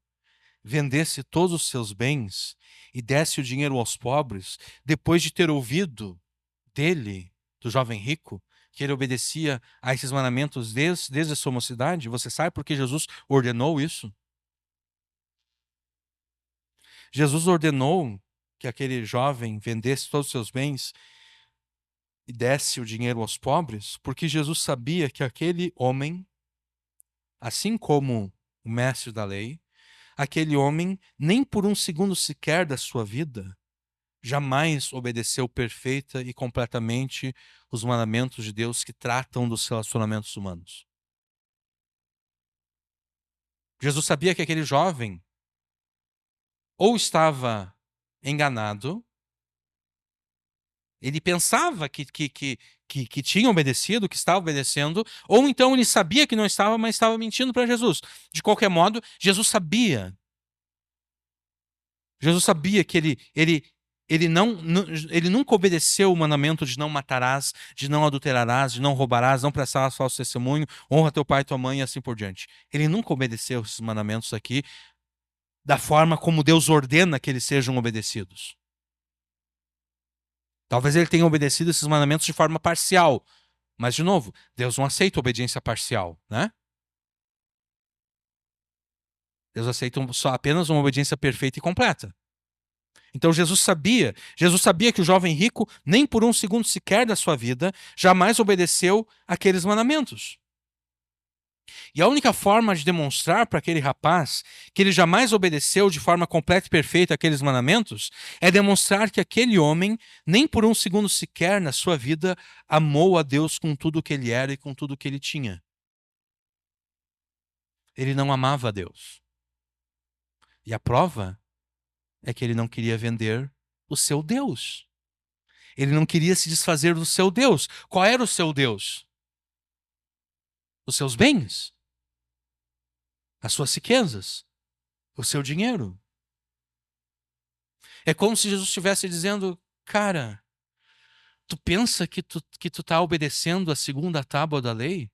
vendesse todos os seus bens e desse o dinheiro aos pobres, depois de ter ouvido dele, do jovem rico, que ele obedecia a esses mandamentos desde a sua mocidade? Você sabe por que Jesus ordenou isso? Jesus ordenou que aquele jovem vendesse todos os seus bens e desse o dinheiro aos pobres, porque Jesus sabia que aquele homem, assim como o mestre da lei, aquele homem, nem por um segundo sequer da sua vida, jamais obedeceu perfeita e completamente os mandamentos de Deus que tratam dos relacionamentos humanos. Jesus sabia que aquele jovem ou estava enganado, ele pensava que tinha obedecido, que estava obedecendo, ou então ele sabia que não estava, mas estava mentindo para Jesus. De qualquer modo, Jesus sabia. Jesus sabia que ele nunca obedeceu o mandamento de não matarás, de não adulterarás, de não roubarás, não prestarás falso testemunho, honra teu pai e tua mãe e assim por diante. Ele nunca obedeceu esses mandamentos aqui da forma como Deus ordena que eles sejam obedecidos. Talvez ele tenha obedecido esses mandamentos de forma parcial, mas, de novo, Deus não aceita obediência parcial, né? Deus aceita apenas uma obediência perfeita e completa. Então Jesus sabia que o jovem rico, nem por um segundo sequer da sua vida, jamais obedeceu aqueles mandamentos. E a única forma de demonstrar para aquele rapaz que ele jamais obedeceu de forma completa e perfeita aqueles mandamentos é demonstrar que aquele homem, nem por um segundo sequer na sua vida, amou a Deus com tudo o que ele era e com tudo o que ele tinha. Ele não amava a Deus. E a prova é que ele não queria vender o seu Deus. Ele não queria se desfazer do seu Deus. Qual era o seu Deus? Os seus bens, as suas riquezas, o seu dinheiro. É como se Jesus estivesse dizendo: cara, tu pensa que tu tá obedecendo a segunda tábua da lei?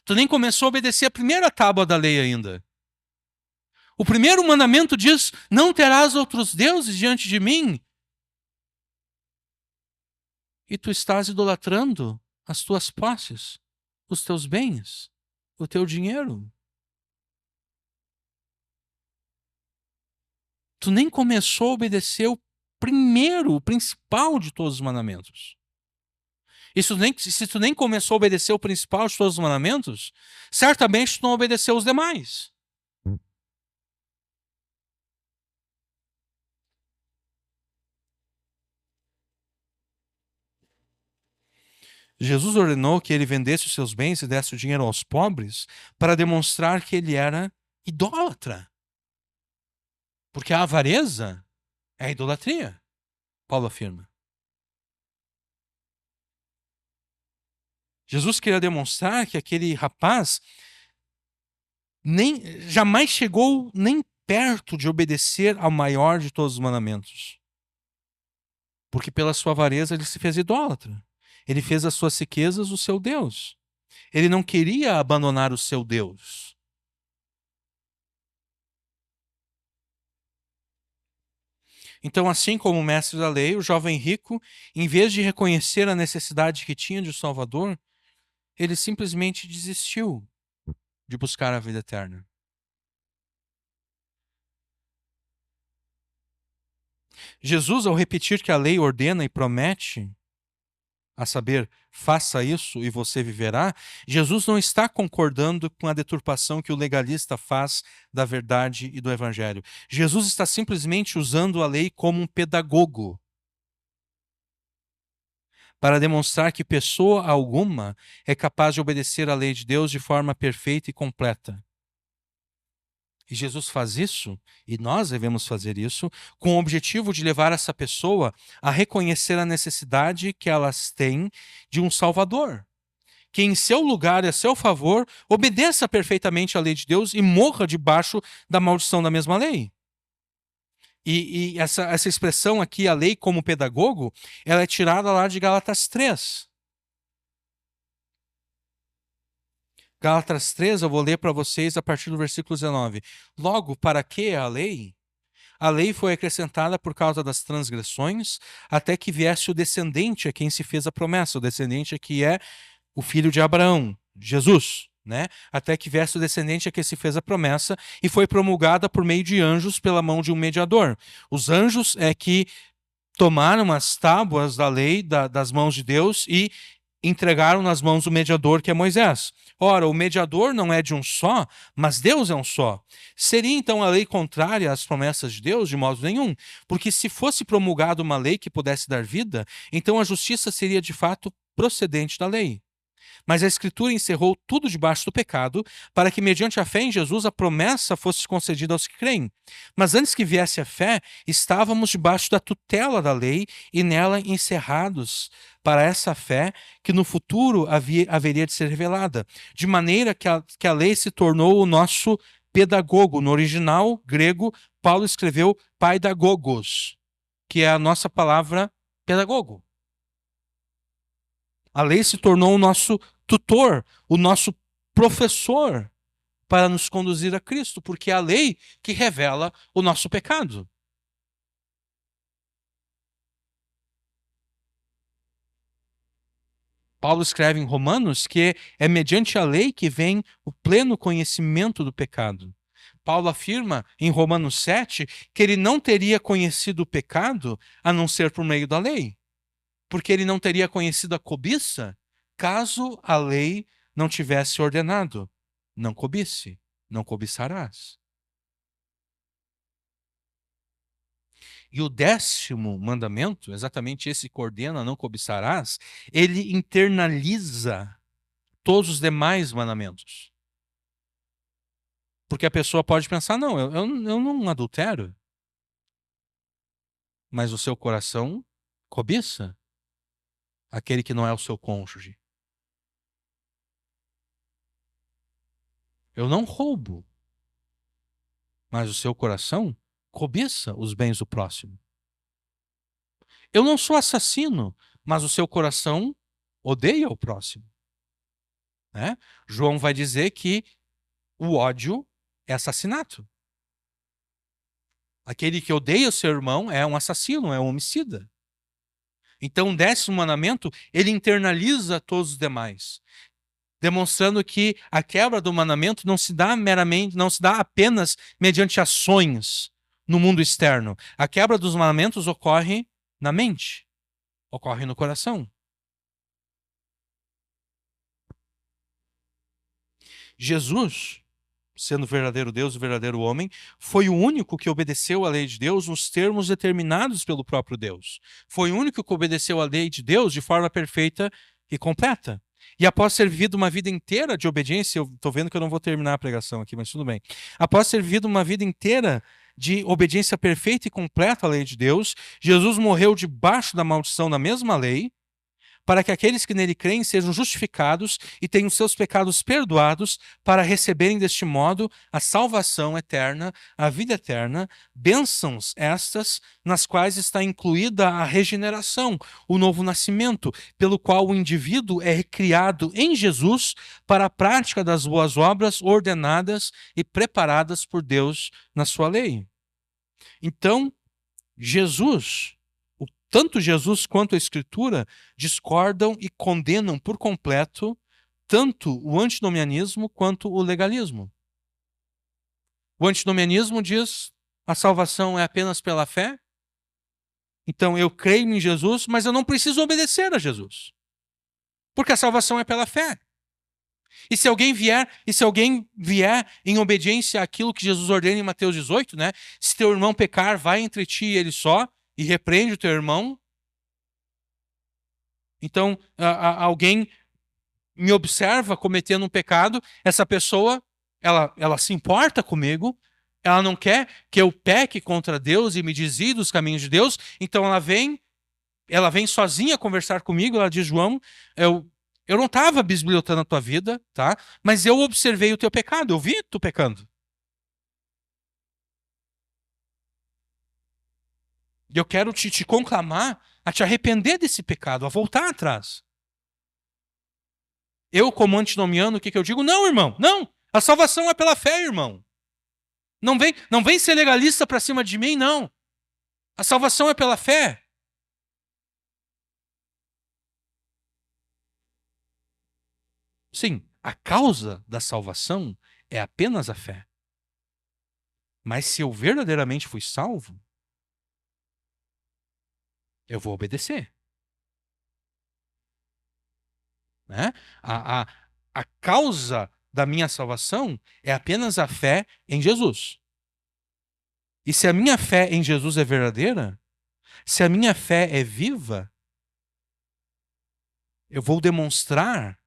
Tu nem começou a obedecer a primeira tábua da lei ainda. O primeiro mandamento diz: não terás outros deuses diante de mim. E tu estás idolatrando as tuas posses, os teus bens, o teu dinheiro. Tu nem começou a obedecer o primeiro, o principal de todos os mandamentos. Se tu nem começou a obedecer o principal de todos os mandamentos, certamente tu não obedeceu os demais. Jesus ordenou que ele vendesse os seus bens e desse o dinheiro aos pobres para demonstrar que ele era idólatra. Porque a avareza é a idolatria, Paulo afirma. Jesus queria demonstrar que aquele rapaz jamais chegou nem perto de obedecer ao maior de todos os mandamentos. Porque pela sua avareza ele se fez idólatra. Ele fez as suas riquezas o seu Deus. Ele não queria abandonar o seu Deus. Então, assim como o mestre da lei, o jovem rico, em vez de reconhecer a necessidade que tinha de um Salvador, ele simplesmente desistiu de buscar a vida eterna. Jesus, ao repetir que a lei ordena e promete, a saber, faça isso e você viverá, Jesus não está concordando com a deturpação que o legalista faz da verdade e do evangelho. Jesus está simplesmente usando a lei como um pedagogo para demonstrar que pessoa alguma é capaz de obedecer à lei de Deus de forma perfeita e completa. E Jesus faz isso, e nós devemos fazer isso, com o objetivo de levar essa pessoa a reconhecer a necessidade que elas têm de um Salvador, que em seu lugar e a seu favor obedeça perfeitamente à lei de Deus e morra debaixo da maldição da mesma lei. E essa expressão aqui, a lei como pedagogo, ela é tirada lá de Gálatas 3. Gálatas 3, eu vou ler para vocês a partir do versículo 19. Logo, para que a lei? A lei foi acrescentada por causa das transgressões, até que viesse o descendente a quem se fez a promessa. O descendente que é o filho de Abraão, Jesus, né? Até que viesse o descendente a quem se fez a promessa, e foi promulgada por meio de anjos pela mão de um mediador. Os anjos é que tomaram as tábuas da lei das mãos de Deus e entregaram nas mãos do mediador, que é Moisés. Ora, o mediador não é de um só, mas Deus é um só. Seria então a lei contrária às promessas de Deus? De modo nenhum. Porque se fosse promulgada uma lei que pudesse dar vida, então a justiça seria de fato procedente da lei. Mas a Escritura encerrou tudo debaixo do pecado, para que, mediante a fé em Jesus, a promessa fosse concedida aos que creem. Mas antes que viesse a fé, estávamos debaixo da tutela da lei e nela encerrados para essa fé que no futuro haveria de ser revelada. De maneira que a lei se tornou o nosso pedagogo. No original grego, Paulo escreveu paidagogos, que é a nossa palavra pedagogo. A lei se tornou o nosso tutor, o nosso professor para nos conduzir a Cristo, porque é a lei que revela o nosso pecado. Paulo escreve em Romanos que é mediante a lei que vem o pleno conhecimento do pecado. Paulo afirma em Romanos 7 que ele não teria conhecido o pecado a não ser por meio da lei, porque ele não teria conhecido a cobiça caso a lei não tivesse ordenado: não cobice, não cobiçarás. E o 10º mandamento, exatamente esse que ordena não cobiçarás, ele internaliza todos os demais mandamentos. Porque a pessoa pode pensar, não, eu não adultero, mas o seu coração cobiça aquele que não é o seu cônjuge. Eu não roubo, mas o seu coração cobiça os bens do próximo. Eu não sou assassino, mas o seu coração odeia o próximo. Né? João vai dizer que o ódio é assassinato. Aquele que odeia o seu irmão é um assassino, é um homicida. Então, o 10º mandamento, ele internaliza todos os demais, demonstrando que a quebra do mandamento não se dá meramente, não se dá apenas mediante ações no mundo externo. A quebra dos mandamentos ocorre na mente, ocorre no coração. Jesus, sendo verdadeiro Deus e verdadeiro homem, foi o único que obedeceu à lei de Deus nos termos determinados pelo próprio Deus. Foi o único que obedeceu à lei de Deus de forma perfeita e completa. E após ter vivido uma vida inteira de obediência, eu estou vendo que eu não vou terminar a pregação aqui, mas tudo bem. Após ter vivido uma vida inteira de obediência perfeita e completa à lei de Deus, Jesus morreu debaixo da maldição da mesma lei, para que aqueles que nele creem sejam justificados e tenham seus pecados perdoados, para receberem deste modo a salvação eterna, a vida eterna, bênçãos estas nas quais está incluída a regeneração, o novo nascimento, pelo qual o indivíduo é recriado em Jesus para a prática das boas obras ordenadas e preparadas por Deus na sua lei. Então, tanto Jesus quanto a Escritura discordam e condenam por completo tanto o antinomianismo quanto o legalismo. O antinomianismo diz a salvação é apenas pela fé. Então eu creio em Jesus, mas eu não preciso obedecer a Jesus, porque a salvação é pela fé. E se alguém vier em obediência àquilo que Jesus ordena em Mateus 18, né? Se teu irmão pecar, vai entre ti e ele só, e repreende o teu irmão. Então, alguém me observa cometendo um pecado, essa pessoa, ela se importa comigo, ela não quer que eu peque contra Deus e me desvie dos caminhos de Deus, então ela vem sozinha conversar comigo, ela diz, João, eu não estava bisbilhotando a tua vida, tá? Mas eu observei o teu pecado, eu vi tu pecando. E eu quero te conclamar a te arrepender desse pecado, a voltar atrás. Eu, como antinomiano, o que eu digo? Não, irmão, não. A salvação é pela fé, irmão. Não vem ser legalista para cima de mim, não. A salvação é pela fé. Sim, a causa da salvação é apenas a fé. Mas se eu verdadeiramente fui salvo, eu vou obedecer. Né? A causa da minha salvação é apenas a fé em Jesus. E se a minha fé em Jesus é verdadeira, se a minha fé é viva, eu vou demonstrar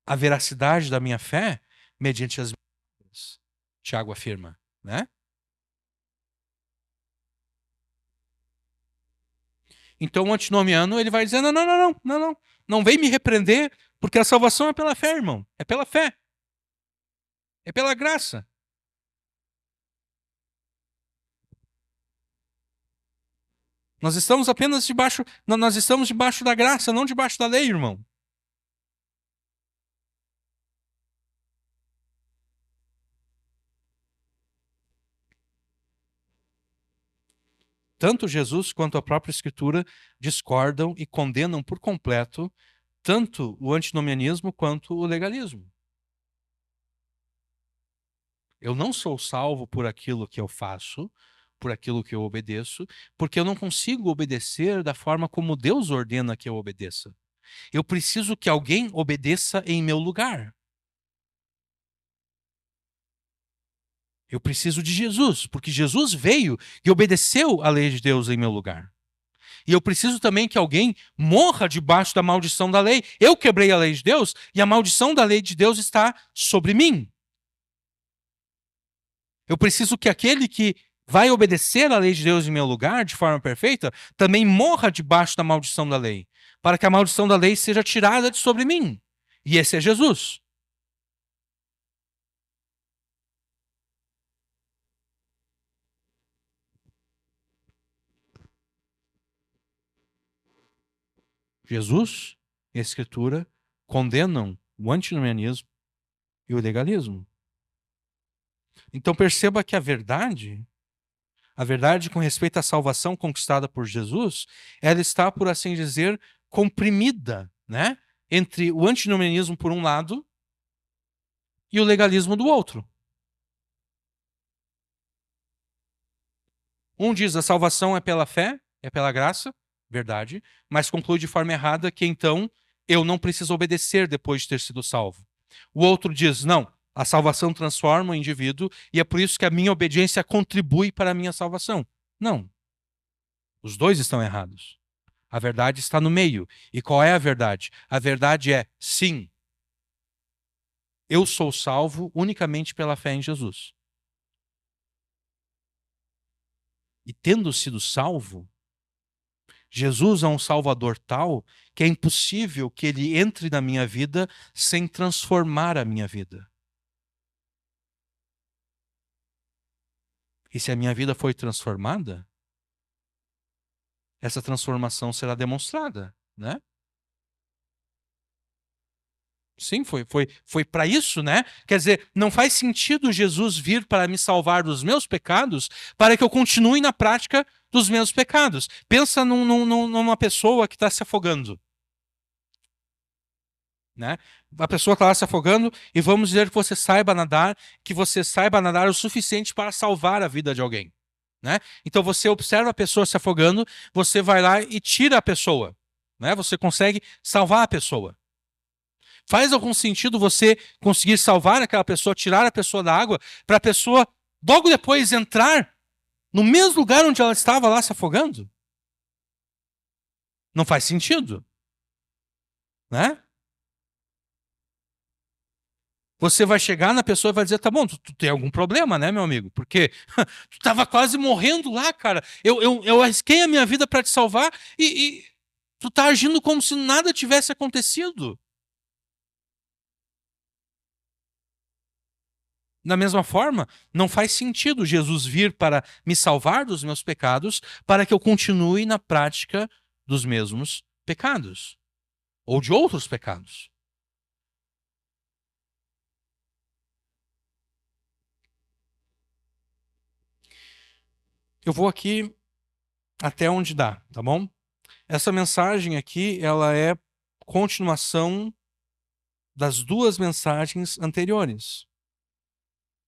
a veracidade da minha fé mediante as minhas. Tiago afirma, né? Então o antinomiano ele vai dizer, não vem me repreender, porque a salvação é pela fé, irmão. É pela fé. É pela graça. Nós estamos apenas debaixo, nós estamos debaixo da graça, não debaixo da lei, irmão. Tanto Jesus quanto a própria Escritura discordam e condenam por completo tanto o antinomianismo quanto o legalismo. Eu não sou salvo por aquilo que eu faço, por aquilo que eu obedeço, porque eu não consigo obedecer da forma como Deus ordena que eu obedeça. Eu preciso que alguém obedeça em meu lugar. Eu preciso de Jesus, porque Jesus veio e obedeceu a lei de Deus em meu lugar. E eu preciso também que alguém morra debaixo da maldição da lei. Eu quebrei a lei de Deus e a maldição da lei de Deus está sobre mim. Eu preciso que aquele que vai obedecer a lei de Deus em meu lugar de forma perfeita também morra debaixo da maldição da lei, para que a maldição da lei seja tirada de sobre mim. E esse é Jesus. Jesus e a Escritura condenam o antinomianismo e o legalismo. Então perceba que a verdade com respeito à salvação conquistada por Jesus, ela está, por assim dizer, comprimida, né? Entre o antinomianismo por um lado e o legalismo do outro. Um diz a salvação é pela fé, é pela graça, verdade, mas conclui de forma errada que então eu não preciso obedecer depois de ter sido salvo. O outro diz, não, a salvação transforma o indivíduo e é por isso que a minha obediência contribui para a minha salvação. Não, os dois estão errados. A verdade está no meio. E qual é a verdade? A verdade é, sim, eu sou salvo unicamente pela fé em Jesus. E tendo sido salvo, Jesus é um salvador tal que é impossível que ele entre na minha vida sem transformar a minha vida. E se a minha vida foi transformada, essa transformação será demonstrada, né? Sim, foi para isso, né? Quer dizer, não faz sentido Jesus vir para me salvar dos meus pecados para que eu continue na prática dos meus pecados. Pensa numa pessoa que está se afogando, né? A pessoa está lá se afogando e vamos dizer que você saiba nadar o suficiente para salvar a vida de alguém, né? Então você observa a pessoa se afogando, você vai lá e tira a pessoa, né? Você consegue salvar a pessoa. Faz algum sentido você conseguir salvar aquela pessoa, tirar a pessoa da água, para a pessoa logo depois entrar no mesmo lugar onde ela estava lá se afogando? Não faz sentido, né? Você vai chegar na pessoa e vai dizer, tá bom, tu tem algum problema, né, meu amigo? Porque tu estava quase morrendo lá, cara. Eu arrisquei a minha vida para te salvar e tu tá agindo como se nada tivesse acontecido. Da mesma forma, não faz sentido Jesus vir para me salvar dos meus pecados para que eu continue na prática dos mesmos pecados ou de outros pecados. Eu vou aqui até onde dá, tá bom? Essa mensagem aqui, ela é continuação das duas mensagens anteriores,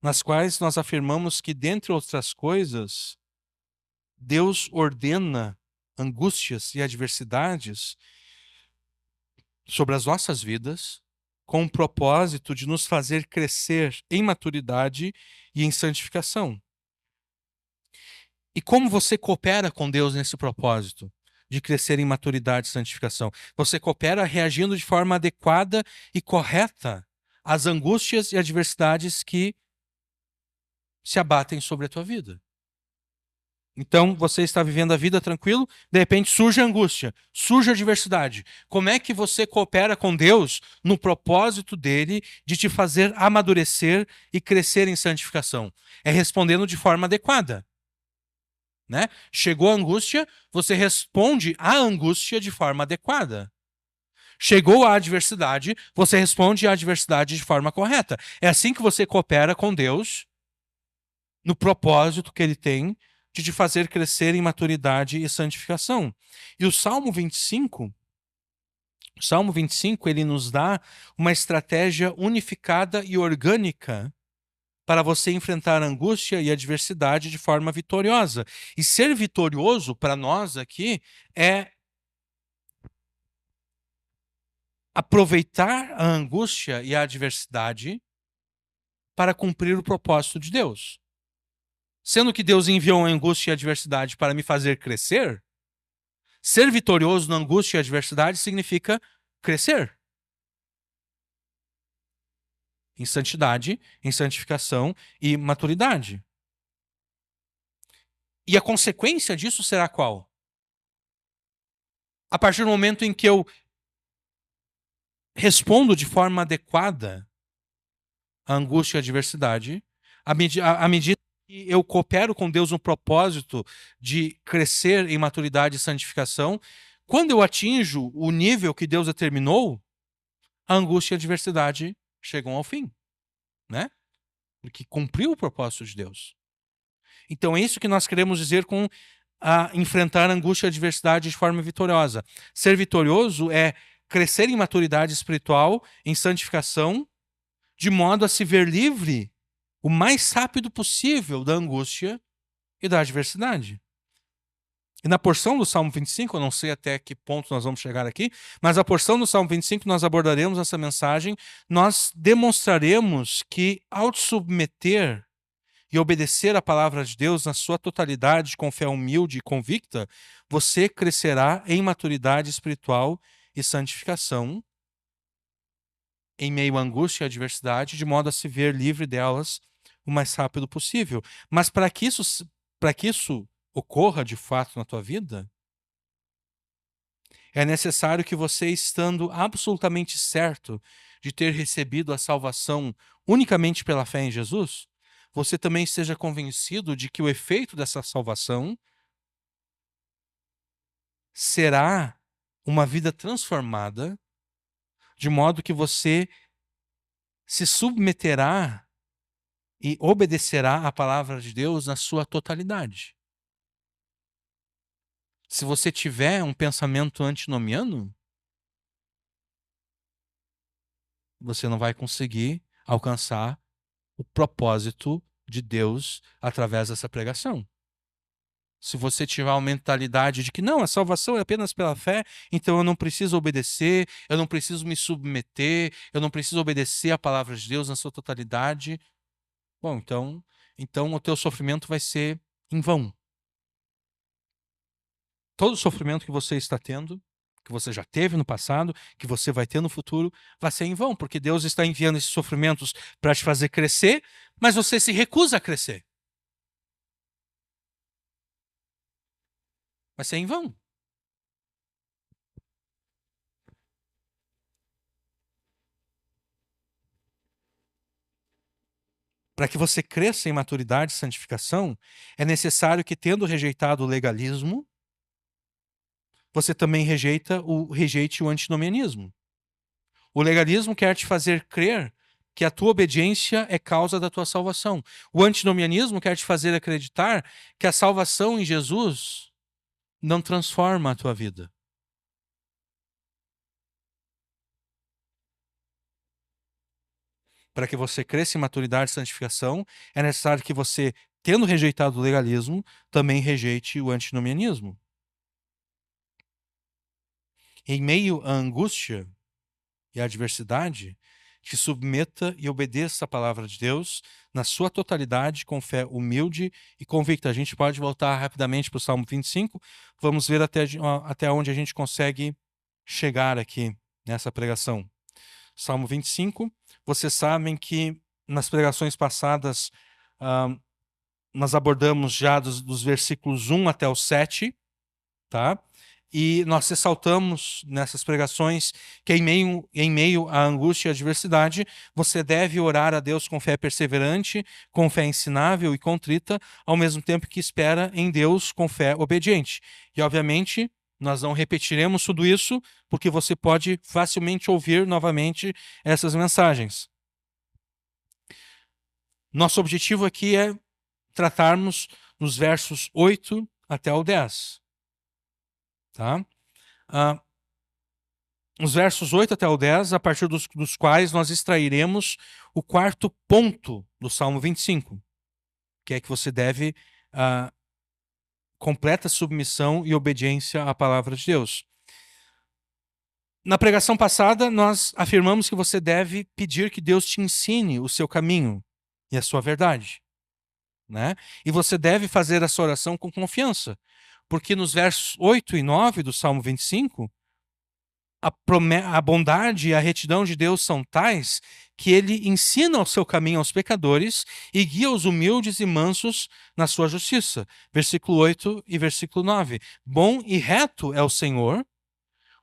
nas quais nós afirmamos que, dentre outras coisas, Deus ordena angústias e adversidades sobre as nossas vidas, com o propósito de nos fazer crescer em maturidade e em santificação. E como você coopera com Deus nesse propósito de crescer em maturidade e santificação? Você coopera reagindo de forma adequada e correta às angústias e adversidades que se abatem sobre a tua vida. Então, você está vivendo a vida tranquilo, de repente surge a angústia, surge a adversidade. Como é que você coopera com Deus no propósito dele de te fazer amadurecer e crescer em santificação? É respondendo de forma adequada, né? Chegou a angústia, você responde à angústia de forma adequada. Chegou a adversidade, você responde à adversidade de forma correta. É assim que você coopera com Deus no propósito que ele tem de te fazer crescer em maturidade e santificação. E o Salmo 25, ele nos dá uma estratégia unificada e orgânica para você enfrentar a angústia e a adversidade de forma vitoriosa. E ser vitorioso para nós aqui é aproveitar a angústia e a adversidade para cumprir o propósito de Deus. Sendo que Deus enviou a angústia e a adversidade para me fazer crescer, ser vitorioso na angústia e adversidade significa crescer em santidade, em santificação e maturidade. E a consequência disso será qual? A partir do momento em que eu respondo de forma adequada à angústia e à adversidade, à medida que eu coopero com Deus no propósito de crescer em maturidade e santificação, quando eu atinjo o nível que Deus determinou, a angústia e a adversidade chegam ao fim, né? Porque cumpriu o propósito de Deus. Então é isso que nós queremos dizer com enfrentar a angústia e a adversidade de forma vitoriosa. Ser vitorioso é crescer em maturidade espiritual, em santificação, de modo a se ver livre o mais rápido possível da angústia e da adversidade. E na porção do Salmo 25, eu não sei até que ponto nós vamos chegar aqui, mas a porção do Salmo 25 nós abordaremos essa mensagem, nós demonstraremos que ao te submeter e obedecer à palavra de Deus na sua totalidade, com fé humilde e convicta, você crescerá em maturidade espiritual e santificação, em meio à angústia e adversidade, de modo a se ver livre delas o mais rápido possível. Mas para que isso ocorra de fato na tua vida, é necessário que você, estando absolutamente certo de ter recebido a salvação unicamente pela fé em Jesus, você também esteja convencido de que o efeito dessa salvação será uma vida transformada, de modo que você se submeterá e obedecerá à palavra de Deus na sua totalidade. Se você tiver um pensamento antinomiano, você não vai conseguir alcançar o propósito de Deus através dessa pregação. Se você tiver uma mentalidade de que não, a salvação é apenas pela fé, então eu não preciso obedecer, eu não preciso me submeter, eu não preciso obedecer à palavra de Deus na sua totalidade, bom, então o teu sofrimento vai ser em vão. Todo o sofrimento que você está tendo, que você já teve no passado, que você vai ter no futuro, vai ser em vão, porque Deus está enviando esses sofrimentos para te fazer crescer, mas você se recusa a crescer. Vai ser em vão. Para que você cresça em maturidade e santificação, é necessário que, tendo rejeitado o legalismo, você também rejeite o antinomianismo. O legalismo quer te fazer crer que a tua obediência é causa da tua salvação. O antinomianismo quer te fazer acreditar que a salvação em Jesus não transforma a tua vida. Para que você cresça em maturidade e santificação, é necessário que você, tendo rejeitado o legalismo, também rejeite o antinomianismo. Em meio à angústia e à adversidade, te submeta e obedeça a palavra de Deus na sua totalidade, com fé humilde e convicta. A gente pode voltar rapidamente para o Salmo 25, vamos ver até onde a gente consegue chegar aqui nessa pregação. Salmo 25, vocês sabem que nas pregações passadas nós abordamos já dos versículos 1 até o 7, tá? E nós ressaltamos nessas pregações que em meio à angústia e à adversidade, você deve orar a Deus com fé perseverante, com fé ensinável e contrita, ao mesmo tempo que espera em Deus com fé obediente. E, obviamente, nós não repetiremos tudo isso, porque você pode facilmente ouvir novamente essas mensagens. Nosso objetivo aqui é tratarmos nos versos 8 até o 10. Tá? Os versos 8 até o 10, a partir dos quais nós extrairemos o quarto ponto do Salmo 25, que é que você deve completa submissão e obediência à palavra de Deus. Na pregação passada, nós afirmamos que você deve pedir que Deus te ensine o seu caminho e a sua verdade, né? E você deve fazer essa oração com confiança, porque nos versos 8 e 9 do Salmo 25, a bondade e a retidão de Deus são tais que ele ensina o seu caminho aos pecadores e guia os humildes e mansos na sua justiça. Versículo 8 e versículo 9. Bom e reto é o Senhor,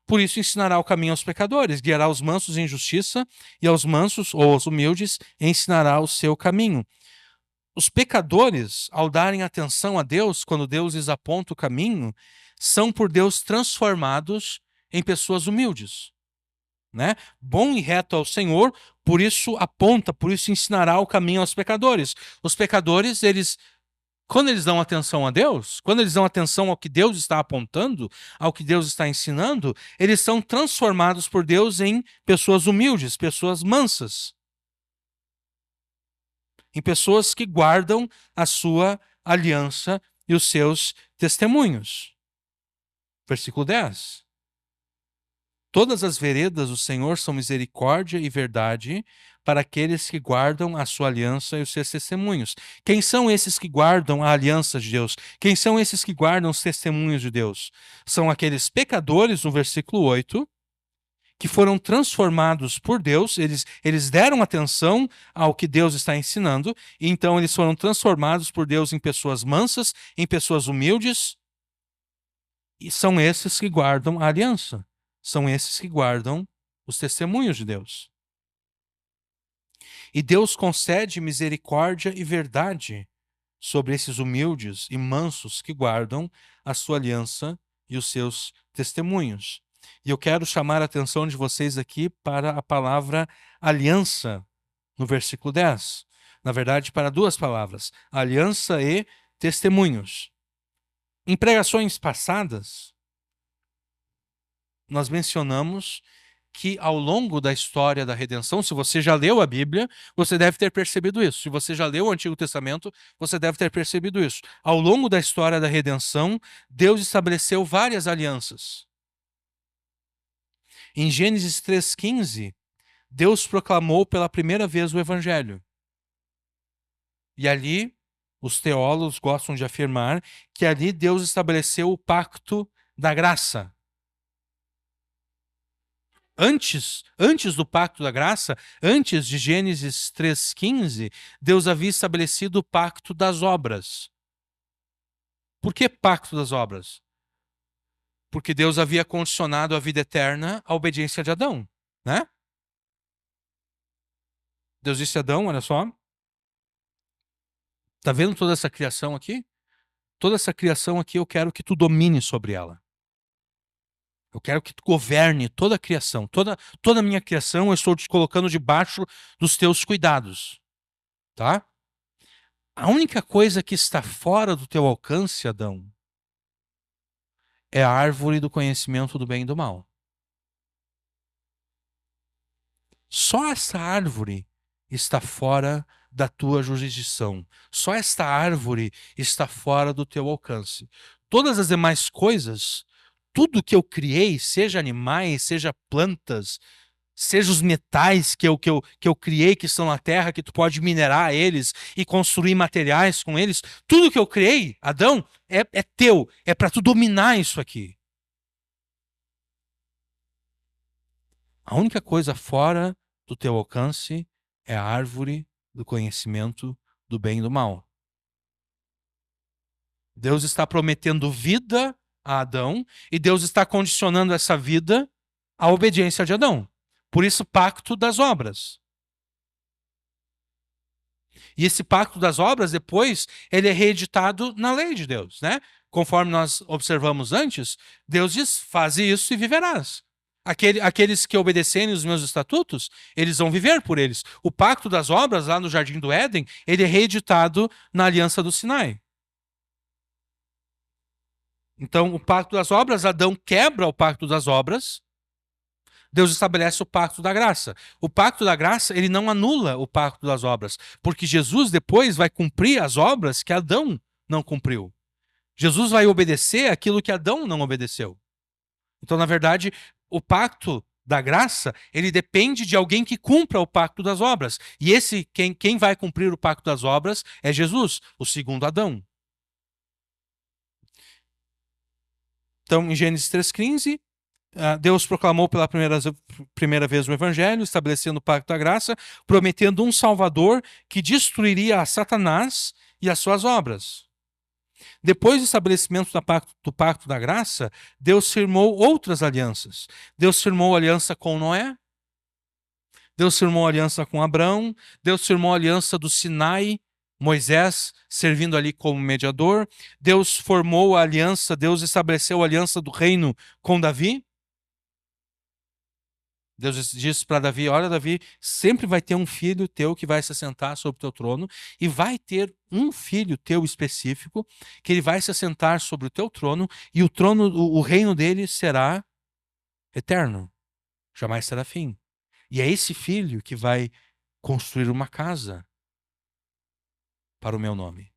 por isso ensinará o caminho aos pecadores, guiará os mansos em justiça e aos mansos ou aos humildes ensinará o seu caminho. Os pecadores, ao darem atenção a Deus, quando Deus lhes aponta o caminho, são por Deus transformados em pessoas humildes, né? Bom e reto ao Senhor, por isso aponta, por isso ensinará o caminho aos pecadores. Os pecadores, quando eles dão atenção a Deus, quando eles dão atenção ao que Deus está apontando, ao que Deus está ensinando, eles são transformados por Deus em pessoas humildes, pessoas mansas, em pessoas que guardam a sua aliança e os seus testemunhos. Versículo 10. Todas as veredas do Senhor são misericórdia e verdade para aqueles que guardam a sua aliança e os seus testemunhos. Quem são esses que guardam a aliança de Deus? Quem são esses que guardam os testemunhos de Deus? São aqueles pecadores, no versículo 8, que foram transformados por Deus, eles deram atenção ao que Deus está ensinando, e então eles foram transformados por Deus em pessoas mansas, em pessoas humildes, e são esses que guardam a aliança. São esses que guardam os testemunhos de Deus. E Deus concede misericórdia e verdade sobre esses humildes e mansos que guardam a sua aliança e os seus testemunhos. E eu quero chamar a atenção de vocês aqui para a palavra aliança, no versículo 10. Na verdade, para duas palavras, aliança e testemunhos. Em pregações passadas, nós mencionamos que ao longo da história da redenção, se você já leu a Bíblia, você deve ter percebido isso. Se você já leu o Antigo Testamento, você deve ter percebido isso. Ao longo da história da redenção, Deus estabeleceu várias alianças. Em Gênesis 3,15, Deus proclamou pela primeira vez o Evangelho. E ali, os teólogos gostam de afirmar que ali Deus estabeleceu o pacto da graça. Antes do pacto da graça, antes de Gênesis 3,15, Deus havia estabelecido o pacto das obras. Por que pacto das obras? Porque Deus havia condicionado a vida eterna à obediência de Adão, né? Deus disse a Adão, olha só, Tá vendo toda essa criação aqui? Toda essa criação aqui eu quero que tu domine sobre ela. Eu quero que tu governe toda a criação. Toda a minha criação eu estou te colocando debaixo dos teus cuidados. Tá? A única coisa que está fora do teu alcance, Adão, é a árvore do conhecimento do bem e do mal. Só essa árvore está fora da tua jurisdição. Só esta árvore está fora do teu alcance. Todas as demais coisas, tudo que eu criei, seja animais, seja plantas, seja os metais que eu criei que estão na terra, que tu pode minerar eles e construir materiais com eles, tudo que eu criei, Adão, é teu, é para tu dominar isso aqui. A única coisa fora do teu alcance é a árvore do conhecimento do bem e do mal. Deus está prometendo vida a Adão e Deus está condicionando essa vida à obediência de Adão. Por isso, pacto das obras. E esse pacto das obras, depois, ele é reeditado na lei de Deus, né? Conforme nós observamos antes, Deus diz, faze isso e viverás. Aqueles que obedecerem os meus estatutos, eles vão viver por eles. O pacto das obras, lá no Jardim do Éden, ele é reeditado na Aliança do Sinai. Então, o pacto das obras, Adão quebra o pacto das obras, Deus estabelece o pacto da graça. O pacto da graça, ele não anula o pacto das obras, porque Jesus depois vai cumprir as obras que Adão não cumpriu. Jesus vai obedecer aquilo que Adão não obedeceu. Então, na verdade, o pacto da graça, ele depende de alguém que cumpra o pacto das obras. E quem vai cumprir o pacto das obras é Jesus, o segundo Adão. Então, em Gênesis 3,15, Deus proclamou pela primeira vez o Evangelho, estabelecendo o pacto da graça, prometendo um Salvador que destruiria a Satanás e as suas obras. Depois do estabelecimento do pacto da graça, Deus firmou outras alianças. Deus firmou aliança com Noé, Deus firmou aliança com Abraão, Deus firmou aliança do Sinai, Moisés servindo ali como mediador. Deus formou a aliança, Deus estabeleceu a aliança do reino com Davi. Deus disse para Davi, olha Davi, sempre vai ter um filho teu que vai se assentar sobre o teu trono e vai ter um filho teu específico que ele vai se assentar sobre o teu trono e o reino dele será eterno, jamais terá fim. E é esse filho que vai construir uma casa para o meu nome.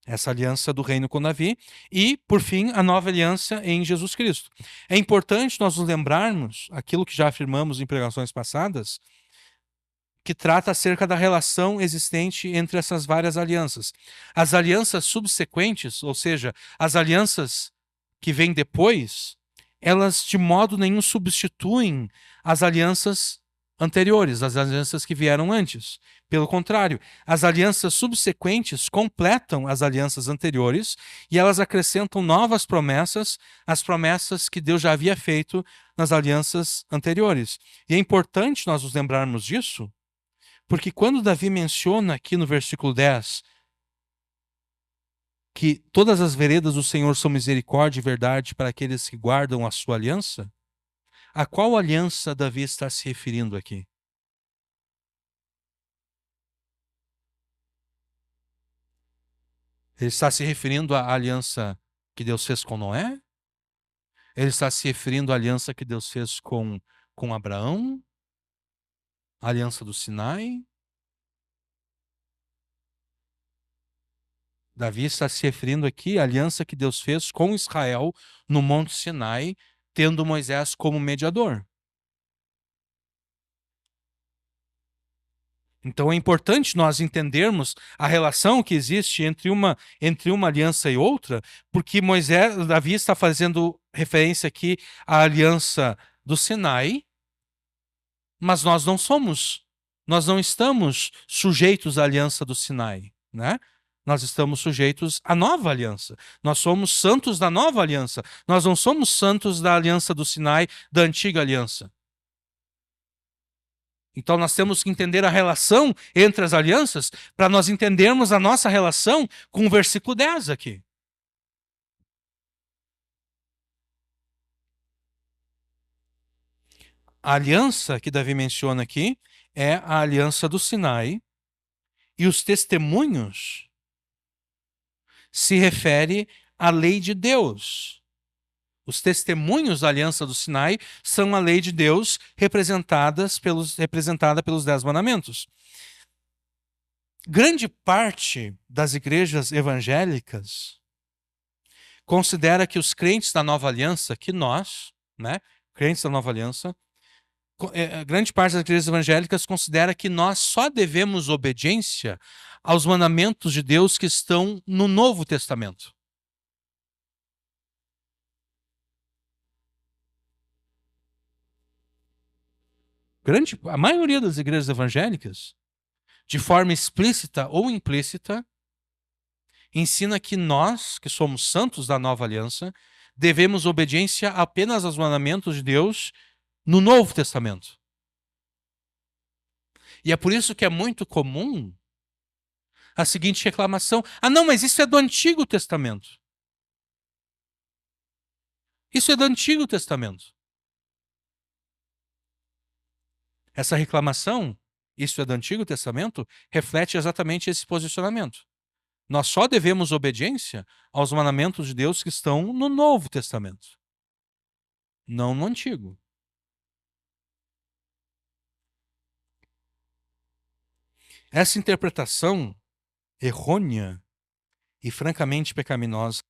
Essa aliança do reino com Davi e, por fim, a nova aliança em Jesus Cristo. É importante nós nos lembrarmos aquilo que já afirmamos em pregações passadas, que trata acerca da relação existente entre essas várias alianças. As alianças subsequentes, ou seja, as alianças que vêm depois, elas de modo nenhum substituem as alianças anteriores, as alianças que vieram antes. Pelo contrário, as alianças subsequentes completam as alianças anteriores e elas acrescentam novas promessas às promessas que Deus já havia feito nas alianças anteriores. E é importante nós nos lembrarmos disso, porque quando Davi menciona aqui no versículo 10 que todas as veredas do Senhor são misericórdia e verdade para aqueles que guardam a sua aliança, a qual aliança Davi está se referindo aqui? Ele está se referindo à aliança que Deus fez com Noé? Ele está se referindo à aliança que Deus fez com Abraão? A aliança do Sinai? Davi está se referindo aqui à aliança que Deus fez com Israel no Monte Sinai, tendo Moisés como mediador. Então é importante nós entendermos a relação que existe entre uma aliança e outra, porque Davi está fazendo referência aqui à aliança do Sinai, mas nós não estamos sujeitos à aliança do Sinai, né? Nós estamos sujeitos à nova aliança. Nós somos santos da nova aliança. Nós não somos santos da aliança do Sinai, da antiga aliança. Então nós temos que entender a relação entre as alianças para nós entendermos a nossa relação com o versículo 10 aqui. A aliança que Davi menciona aqui é a aliança do Sinai, e os testemunhos se refere à lei de Deus. Os testemunhos da aliança do Sinai são a lei de Deus representada pelos 10 mandamentos. Grande parte das igrejas evangélicas considera que os crentes da nova aliança, que nós, né, crentes da nova aliança, grande parte das igrejas evangélicas considera que nós só devemos obediência aos mandamentos de Deus que estão no Novo Testamento. A maioria das igrejas evangélicas, de forma explícita ou implícita, ensina que nós, que somos santos da nova aliança, devemos obediência apenas aos mandamentos de Deus no Novo Testamento. E é por isso que é muito comum a seguinte reclamação: ah, não, mas isso é do Antigo Testamento. Isso é do Antigo Testamento. Essa reclamação, isso é do Antigo Testamento, reflete exatamente esse posicionamento. Nós só devemos obediência aos mandamentos de Deus que estão no Novo Testamento, não no Antigo. Essa interpretação errônea e francamente pecaminosa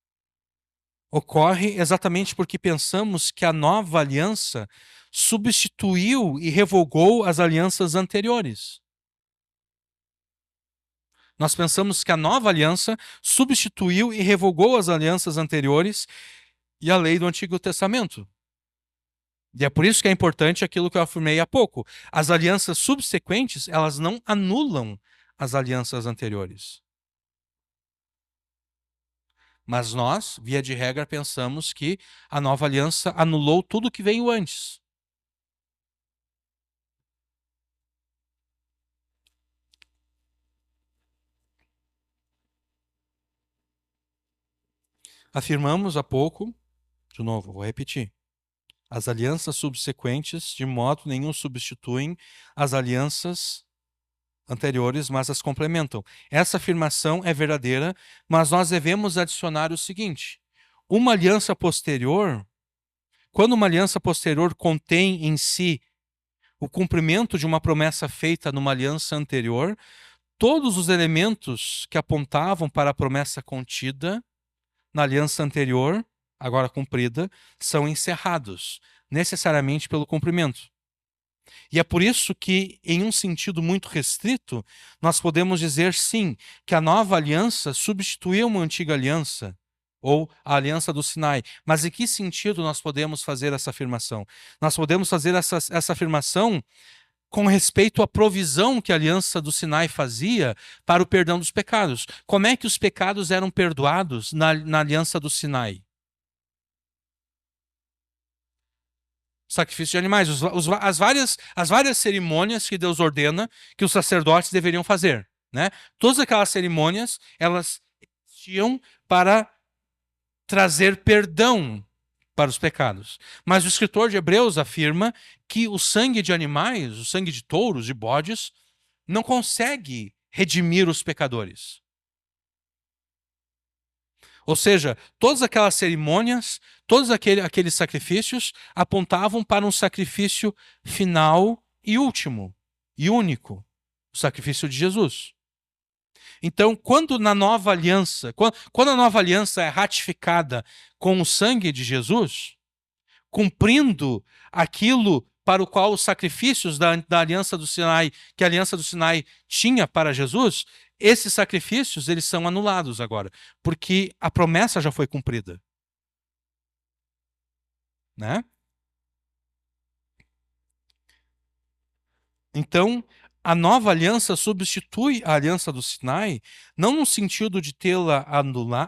ocorre exatamente porque pensamos que a nova aliança substituiu e revogou as alianças anteriores. Nós pensamos que a nova aliança substituiu e revogou as alianças anteriores e a lei do Antigo Testamento. E é por isso que é importante aquilo que eu afirmei há pouco. As alianças subsequentes, elas não anulam as alianças anteriores. Mas nós, via de regra, pensamos que a nova aliança anulou tudo que veio antes. Afirmamos há pouco, de novo, vou repetir. As alianças subsequentes de modo nenhum substituem as alianças anteriores, mas as complementam. Essa afirmação é verdadeira, mas nós devemos adicionar o seguinte: uma aliança posterior, quando uma aliança posterior contém em si o cumprimento de uma promessa feita numa aliança anterior, todos os elementos que apontavam para a promessa contida na aliança anterior, agora cumprida, são encerrados, necessariamente pelo cumprimento. E é por isso que, em um sentido muito restrito, nós podemos dizer sim, que a nova aliança substituiu uma antiga aliança, ou a aliança do Sinai. Mas em que sentido nós podemos fazer essa afirmação? Nós podemos fazer essa afirmação com respeito à provisão que a aliança do Sinai fazia para o perdão dos pecados. Como é que os pecados eram perdoados na aliança do Sinai? Sacrifício de animais, as várias cerimônias que Deus ordena que os sacerdotes deveriam fazer, né? Todas aquelas cerimônias, elas existiam para trazer perdão para os pecados. Mas o escritor de Hebreus afirma que o sangue de animais, o sangue de touros, de bodes, não consegue redimir os pecadores. Ou seja, todas aquelas cerimônias, todos aqueles sacrifícios apontavam para um sacrifício final e último, e único, o sacrifício de Jesus. Então, quando a nova aliança é ratificada com o sangue de Jesus, cumprindo aquilo para o qual os sacrifícios da aliança do Sinai, que a aliança do Sinai tinha para Jesus, esses sacrifícios eles são anulados agora, porque a promessa já foi cumprida, né? Então, a nova aliança substitui a aliança do Sinai, não no sentido de tê-la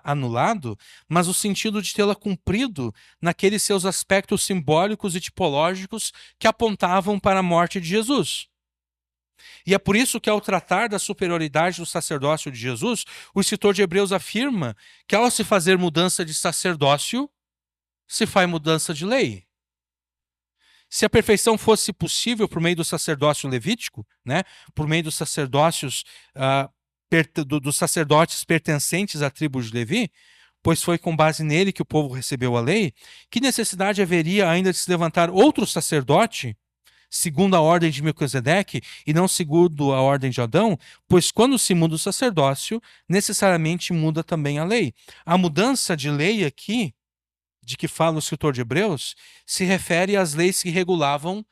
anulado, mas no sentido de tê-la cumprido naqueles seus aspectos simbólicos e tipológicos que apontavam para a morte de Jesus. E é por isso que, ao tratar da superioridade do sacerdócio de Jesus, o escritor de Hebreus afirma que, ao se fazer mudança de sacerdócio, se faz mudança de lei. Se a perfeição fosse possível por meio do sacerdócio levítico, né, por meio dos sacerdócios, dos sacerdotes pertencentes à tribo de Levi, pois foi com base nele que o povo recebeu a lei, que necessidade haveria ainda de se levantar outro sacerdote, segundo a ordem de Melquisedeque, e não segundo a ordem de Adão? Pois quando se muda o sacerdócio, necessariamente muda também a lei. A mudança de lei aqui, de que fala o escritor de Hebreus, se refere às leis que regulavam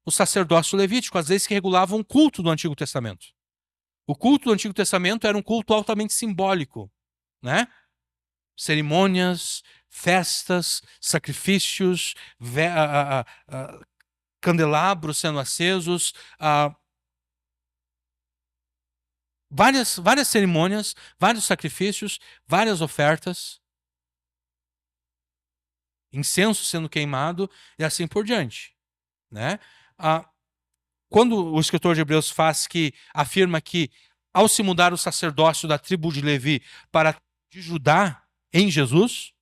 o sacerdócio levítico, as leis que regulavam o culto do Antigo Testamento. O culto do Antigo Testamento era um culto altamente simbólico, né? Cerimônias, festas, sacrifícios, candelabros sendo acesos, várias cerimônias, vários sacrifícios, várias ofertas, incenso sendo queimado e assim por diante, né? Quando o escritor de Hebreus afirma que, ao se mudar o sacerdócio da tribo de Levi para de Judá em Jesus,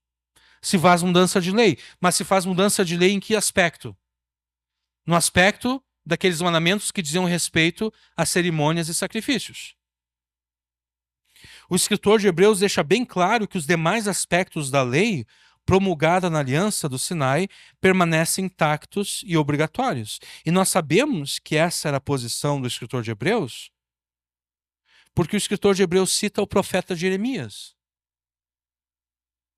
se faz mudança de lei. Mas se faz mudança de lei em que aspecto? No aspecto daqueles mandamentos que diziam respeito a cerimônias e sacrifícios. O escritor de Hebreus deixa bem claro que os demais aspectos da lei promulgada na aliança do Sinai permanecem intactos e obrigatórios. E nós sabemos que essa era a posição do escritor de Hebreus, porque o escritor de Hebreus cita o profeta Jeremias.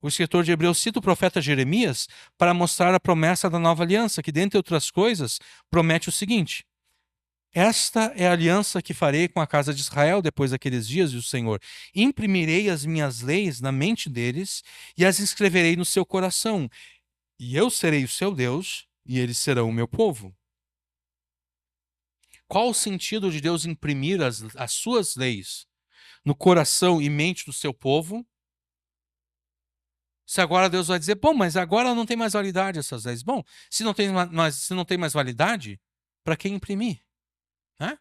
O escritor de Hebreus cita o profeta Jeremias para mostrar a promessa da nova aliança, que, dentre outras coisas, promete o seguinte: esta é a aliança que farei com a casa de Israel depois daqueles dias, diz o Senhor. Imprimirei as minhas leis na mente deles e as escreverei no seu coração. E eu serei o seu Deus e eles serão o meu povo. Qual o sentido de Deus imprimir as suas leis no coração e mente do seu povo? Se agora Deus vai dizer, bom, mas agora não tem mais validade essas leis. Bom, se não tem mais validade, para que imprimir? Né?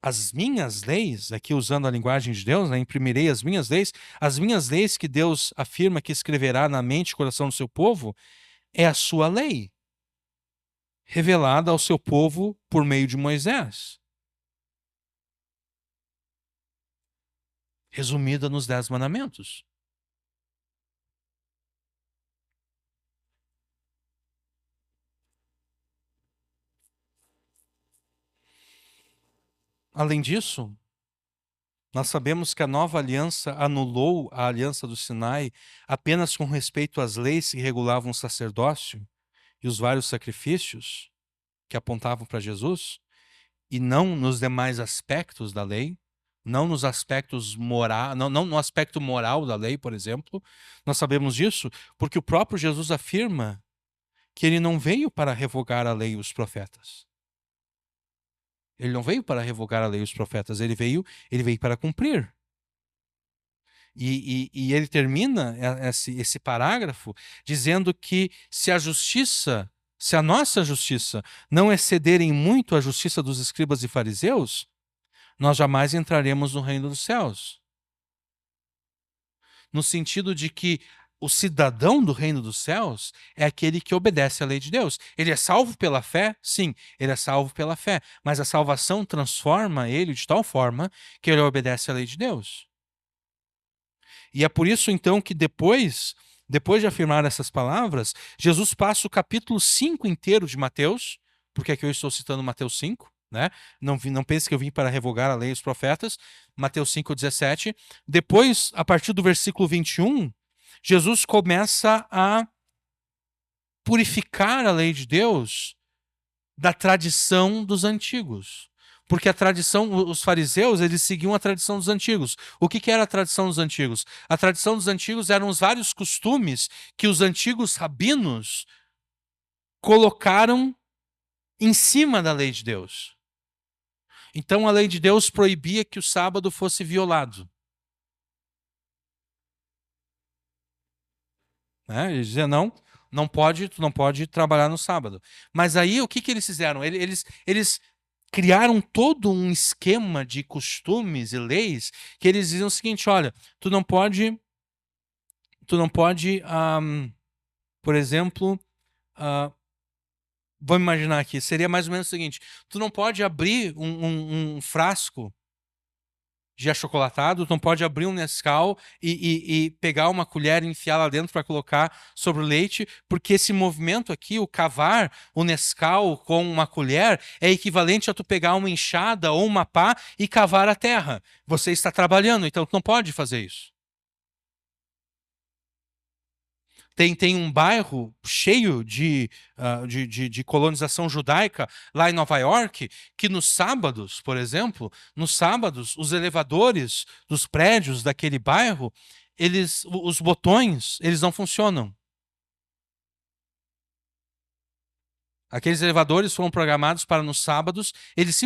As minhas leis, aqui usando a linguagem de Deus, né, imprimirei as minhas leis que Deus afirma que escreverá na mente e coração do seu povo, é a sua lei, revelada ao seu povo por meio de Moisés, resumida nos 10 mandamentos. Além disso, nós sabemos que a nova aliança anulou a aliança do Sinai apenas com respeito às leis que regulavam o sacerdócio e os vários sacrifícios que apontavam para Jesus, e não nos demais aspectos da lei, não nos aspectos moral, não no aspecto moral da lei, por exemplo. Nós sabemos disso porque o próprio Jesus afirma que ele não veio para revogar a lei e os profetas. Ele não veio para revogar a lei e os profetas, ele veio para cumprir. E ele termina esse parágrafo dizendo que se a nossa justiça não exceder em muito a justiça dos escribas e fariseus, nós jamais entraremos no reino dos céus. No sentido de que o cidadão do reino dos céus é aquele que obedece à lei de Deus. Ele é salvo pela fé? Sim, ele é salvo pela fé. Mas a salvação transforma ele de tal forma que ele obedece à lei de Deus. E é por isso, então, que depois de afirmar essas palavras, Jesus passa o capítulo 5 inteiro de Mateus, porque aqui eu estou citando Mateus 5, né? Não pense que eu vim para revogar a lei e os profetas. Mateus 5:17. Depois, a partir do versículo 21, Jesus começa a purificar a lei de Deus da tradição dos antigos. Porque a tradição, os fariseus, eles seguiam a tradição dos antigos. O que era a tradição dos antigos? A tradição dos antigos eram os vários costumes que os antigos rabinos colocaram em cima da lei de Deus. Então a lei de Deus proibia que o sábado fosse violado. Ele dizia, não, tu não pode trabalhar no sábado. Mas aí o que que eles fizeram? Eles criaram todo um esquema de costumes e leis que eles diziam o seguinte: olha, tu não pode, por exemplo, ah, vamos imaginar aqui, seria mais ou menos o seguinte: tu não pode abrir um frasco de achocolatado, tu não pode abrir um Nescau e pegar uma colher e enfiar lá dentro para colocar sobre o leite, porque esse movimento aqui, o cavar o Nescau com uma colher, é equivalente a tu pegar uma enxada ou uma pá e cavar a terra. Você está trabalhando, então tu não pode fazer isso. Tem um bairro cheio de colonização judaica lá em Nova York, que nos sábados, por exemplo, nos sábados, os elevadores dos prédios daquele bairro, os botões, eles não funcionam. Aqueles elevadores foram programados para nos sábados, eles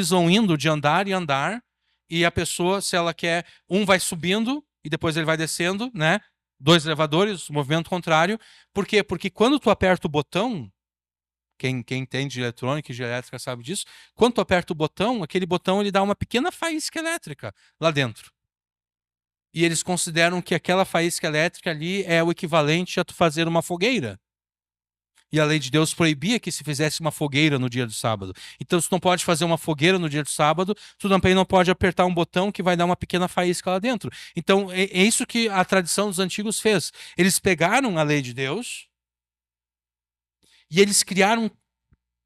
vão indo de andar em andar, e a pessoa, se ela quer, um vai subindo e depois ele vai descendo, né? Dois elevadores, movimento contrário. Por quê? Porque quando tu aperta o botão, quem entende de eletrônica e de elétrica sabe disso, quando tu aperta o botão, aquele botão ele dá uma pequena faísca elétrica lá dentro. E eles consideram que aquela faísca elétrica ali é o equivalente a tu fazer uma fogueira. E a lei de Deus proibia que se fizesse uma fogueira no dia do sábado. Então, se tu não pode fazer uma fogueira no dia do sábado, tu também não pode apertar um botão que vai dar uma pequena faísca lá dentro. Então, é isso que a tradição dos antigos fez. Eles pegaram a lei de Deus e eles criaram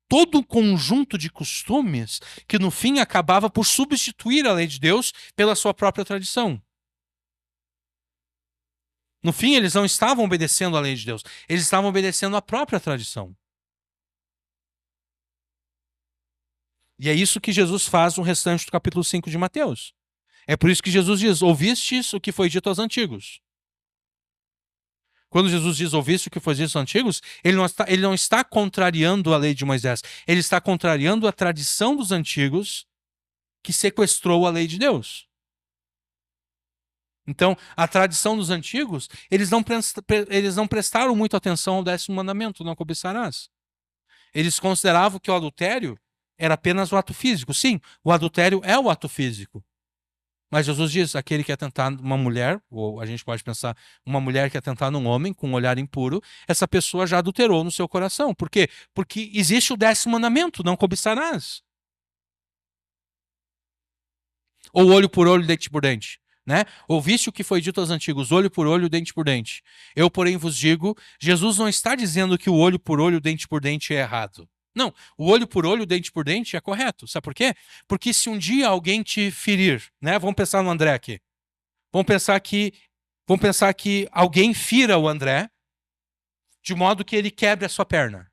todo um conjunto de costumes que, no fim, acabava por substituir a lei de Deus pela sua própria tradição. No fim, eles não estavam obedecendo a lei de Deus, eles estavam obedecendo a própria tradição. E é isso que Jesus faz no restante do capítulo 5 de Mateus. É por isso que Jesus diz: ouvistes o que foi dito aos antigos. Quando Jesus diz ouviste o que foi dito aos antigos, ele não está contrariando a lei de Moisés. Ele está contrariando a tradição dos antigos que sequestrou a lei de Deus. Então, a tradição dos antigos, eles não prestaram muito atenção ao 10º mandamento: não cobiçarás. Eles consideravam que o adultério era apenas o ato físico. Sim, o adultério é o ato físico. Mas Jesus diz: aquele que atentar numa mulher, ou a gente pode pensar, uma mulher que atentar num homem com um olhar impuro, essa pessoa já adulterou no seu coração. Por quê? Porque existe o 10º mandamento: não cobiçarás. Ou olho por olho, dente por dente. Né? Ouviste o que foi dito aos antigos: olho por olho, dente por dente. Eu, porém, vos digo, Jesus não está dizendo que o olho por olho, dente por dente é errado. Não, o olho por olho, dente por dente é correto. Sabe por quê? Porque se um dia alguém te ferir, né? Vamos pensar no André aqui. Vamos pensar que alguém fira o André de modo que ele quebre a sua perna.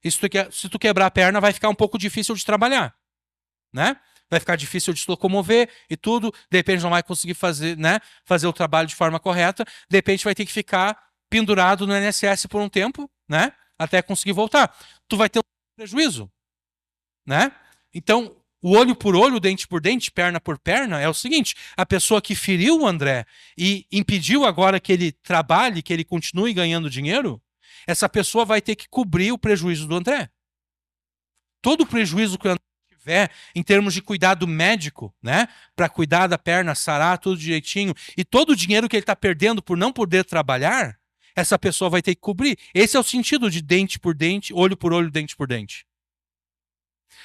E se tu quebrar a perna, vai ficar um pouco difícil de trabalhar, né? Vai ficar difícil de se locomover e tudo. De repente não vai conseguir fazer, né, fazer o trabalho de forma correta. De repente vai ter que ficar pendurado no INSS por um tempo, né? Até conseguir voltar. Tu vai ter um prejuízo, né? Então, o olho por olho, dente por dente, perna por perna, é o seguinte: a pessoa que feriu o André e impediu agora que ele trabalhe, que ele continue ganhando dinheiro, essa pessoa vai ter que cobrir o prejuízo do André. Todo o prejuízo que o André tiver em termos de cuidado médico, né, para cuidar da perna, sarar tudo direitinho, e todo o dinheiro que ele está perdendo por não poder trabalhar, essa pessoa vai ter que cobrir. Esse é o sentido de dente por dente, olho por olho, dente por dente.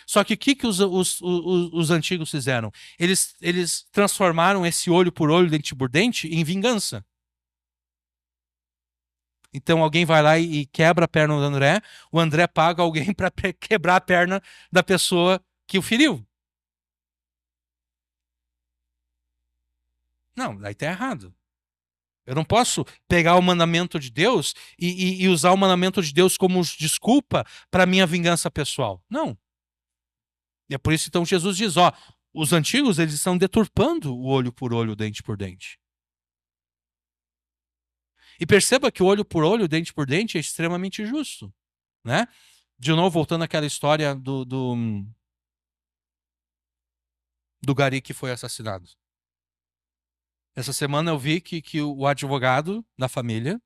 Só que o que os antigos fizeram? Eles transformaram esse olho por olho, dente por dente em vingança. Então alguém vai lá e quebra a perna do André, o André paga alguém para quebrar a perna da pessoa que o feriu. Não, daí tá errado. Eu não posso pegar o mandamento de Deus e usar o mandamento de Deus como desculpa para minha vingança pessoal. Não. E é por isso então Jesus diz: ó, os antigos eles estão deturpando o olho por olho, dente por dente. E perceba que o olho por olho, dente por dente é extremamente justo, né? De novo, voltando àquela história do gari que foi assassinado. Essa semana eu vi que o advogado da família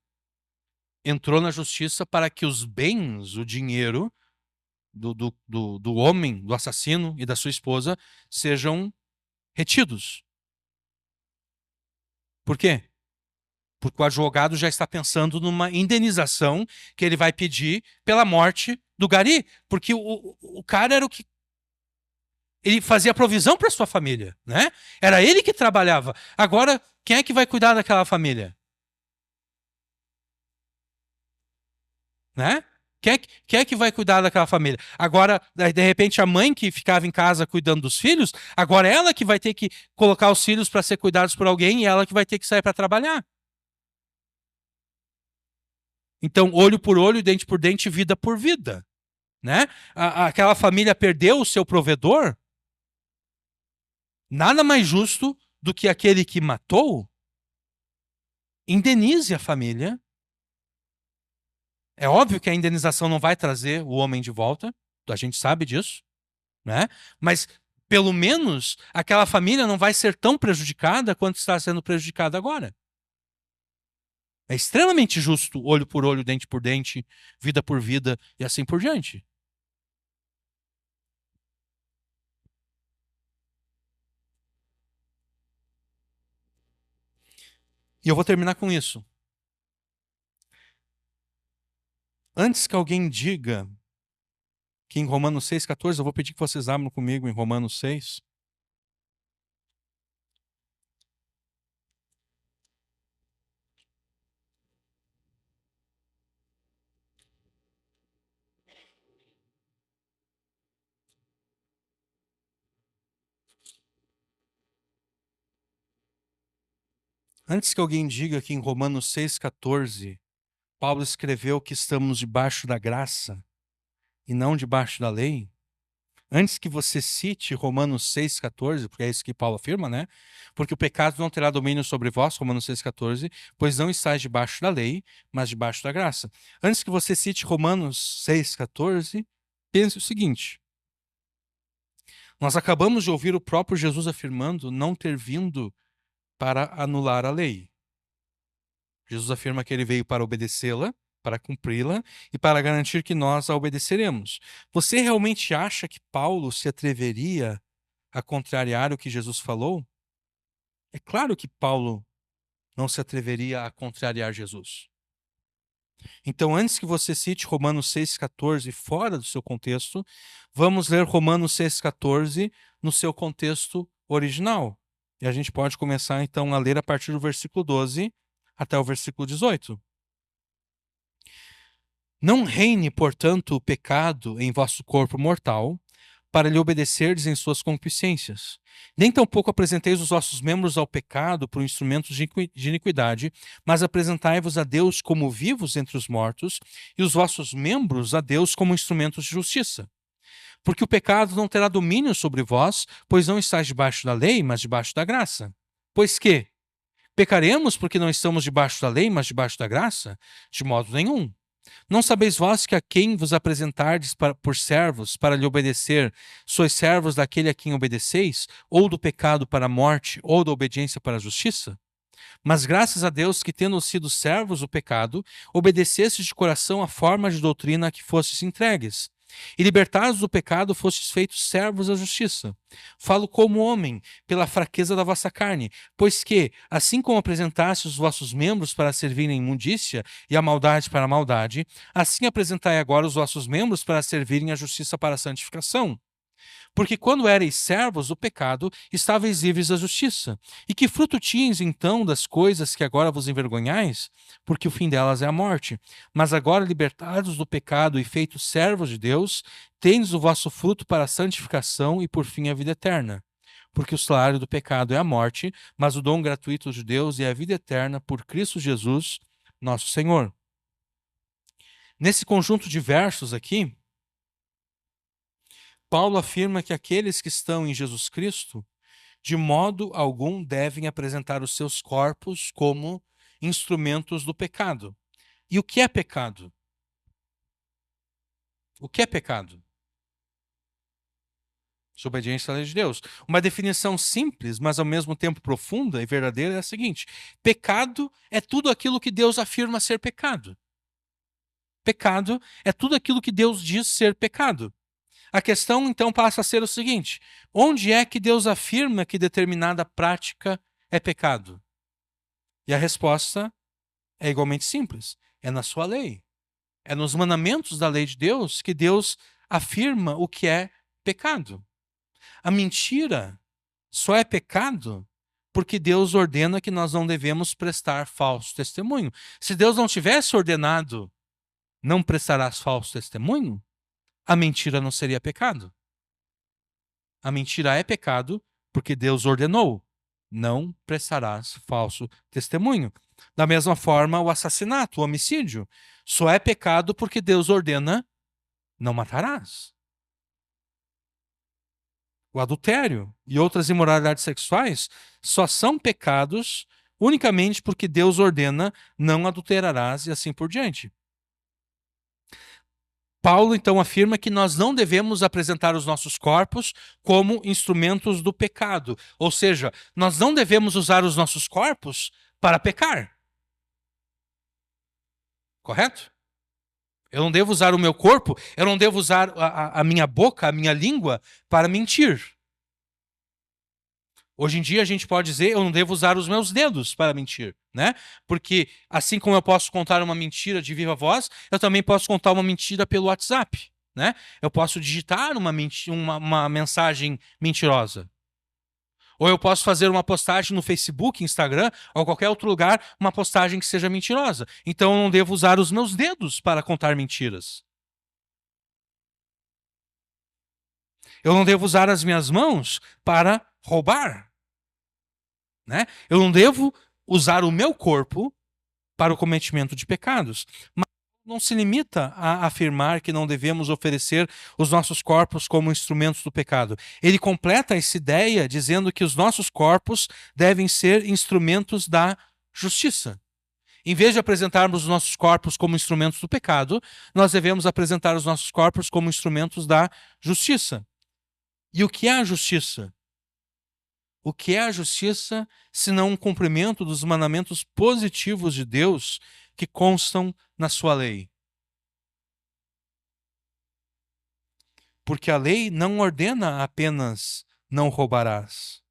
entrou na justiça para que os bens, o dinheiro do homem, do assassino e da sua esposa sejam retidos. Por quê? Porque o advogado já está pensando numa indenização que ele vai pedir pela morte do Gari. Porque o cara era o que. Ele fazia provisão para sua família, né? Era ele que trabalhava. Agora, quem é que vai cuidar daquela família? Né? Quem é que vai cuidar daquela família? Agora, de repente, a mãe que ficava em casa cuidando dos filhos, agora ela que vai ter que colocar os filhos para ser cuidados por alguém e ela que vai ter que sair para trabalhar. Então, olho por olho, dente por dente, vida por vida. Né? Aquela família perdeu o seu provedor. Nada mais justo do que aquele que matou indenize a família. É óbvio que a indenização não vai trazer o homem de volta, a gente sabe disso, né? Mas pelo menos aquela família não vai ser tão prejudicada quanto está sendo prejudicada agora. É extremamente justo, olho por olho, dente por dente, vida por vida e assim por diante. E eu vou terminar com isso. Antes que alguém diga que em Romanos 6,14, eu vou pedir que vocês abram comigo em Romanos 6. Antes que alguém diga que em Romanos 6,14, Paulo escreveu que estamos debaixo da graça e não debaixo da lei, antes que você cite Romanos 6,14, porque é isso que Paulo afirma, né? Porque o pecado não terá domínio sobre vós, Romanos 6,14, pois não estáis debaixo da lei, mas debaixo da graça. Antes que você cite Romanos 6,14, pense o seguinte: nós acabamos de ouvir o próprio Jesus afirmando não ter vindo para anular a lei. Jesus afirma que ele veio para obedecê-la, para cumpri-la e para garantir que nós a obedeceremos. Você realmente acha que Paulo se atreveria a contrariar o que Jesus falou? É claro que Paulo não se atreveria a contrariar Jesus. Então, antes que você cite Romanos 6,14 fora do seu contexto, vamos ler Romanos 6,14 no seu contexto original. E a gente pode começar então a ler a partir do versículo 12 até o versículo 18. Não reine, portanto, o pecado em vosso corpo mortal, para lhe obedecerdes em suas concupiscências. Nem tampouco apresenteis os vossos membros ao pecado por instrumentos de iniquidade, mas apresentai-vos a Deus como vivos entre os mortos, e os vossos membros a Deus como instrumentos de justiça. Porque o pecado não terá domínio sobre vós, pois não estáis debaixo da lei, mas debaixo da graça. Pois que? Pecaremos porque não estamos debaixo da lei, mas debaixo da graça? De modo nenhum. Não sabeis vós que a quem vos apresentardes por servos para lhe obedecer, sois servos daquele a quem obedeceis, ou do pecado para a morte, ou da obediência para a justiça? Mas graças a Deus que, tendo sido servos do pecado, obedecestes de coração a forma de doutrina a que fostes entregues. E libertados do pecado, fostes feitos servos da justiça. Falo como homem, pela fraqueza da vossa carne, pois que, assim como apresentastes os vossos membros para servirem à imundícia e a maldade para a maldade, assim apresentai agora os vossos membros para servirem à justiça para a santificação. Porque quando éreis servos do pecado, estáveis livres da justiça. E que fruto tinhais então das coisas que agora vos envergonhais? Porque o fim delas é a morte. Mas agora, libertados do pecado e feitos servos de Deus, tendes o vosso fruto para a santificação e por fim a vida eterna. Porque o salário do pecado é a morte, mas o dom gratuito de Deus é a vida eterna por Cristo Jesus, nosso Senhor. Nesse conjunto de versos aqui, Paulo afirma que aqueles que estão em Jesus Cristo, de modo algum devem apresentar os seus corpos como instrumentos do pecado. E o que é pecado? O que é pecado? Desobediência à lei de Deus. Uma definição simples, mas ao mesmo tempo profunda e verdadeira é a seguinte: pecado é tudo aquilo que Deus afirma ser pecado. Pecado é tudo aquilo que Deus diz ser pecado. A questão, então, passa a ser o seguinte: onde é que Deus afirma que determinada prática é pecado? E a resposta é igualmente simples: é na sua lei. É nos mandamentos da lei de Deus que Deus afirma o que é pecado. A mentira só é pecado porque Deus ordena que nós não devemos prestar falso testemunho. Se Deus não tivesse ordenado não prestarás falso testemunho, a mentira não seria pecado. A mentira é pecado porque Deus ordenou: não prestarás falso testemunho. Da mesma forma, o assassinato, o homicídio, só é pecado porque Deus ordena: não matarás. O adultério e outras imoralidades sexuais só são pecados unicamente porque Deus ordena: não adulterarás e assim por diante. Paulo então afirma que nós não devemos apresentar os nossos corpos como instrumentos do pecado. Ou seja, nós não devemos usar os nossos corpos para pecar. Correto? Eu não devo usar o meu corpo, eu não devo usar a minha boca, a minha língua para mentir. Hoje em dia a gente pode dizer: eu não devo usar os meus dedos para mentir, né? Porque assim como eu posso contar uma mentira de viva voz, eu também posso contar uma mentira pelo WhatsApp, né? Eu posso digitar uma mensagem mentirosa. Ou eu posso fazer uma postagem no Facebook, Instagram ou qualquer outro lugar, uma postagem que seja mentirosa. Então eu não devo usar os meus dedos para contar mentiras. Eu não devo usar as minhas mãos para roubar, né? Eu não devo usar o meu corpo para o cometimento de pecados. Mas não se limita a afirmar que não devemos oferecer os nossos corpos como instrumentos do pecado. Ele completa essa ideia dizendo que os nossos corpos devem ser instrumentos da justiça. Em vez de apresentarmos os nossos corpos como instrumentos do pecado, nós devemos apresentar os nossos corpos como instrumentos da justiça. E o que é a justiça? O que é a justiça senão um cumprimento dos mandamentos positivos de Deus que constam na sua lei? Porque a lei não ordena apenas não roubarás.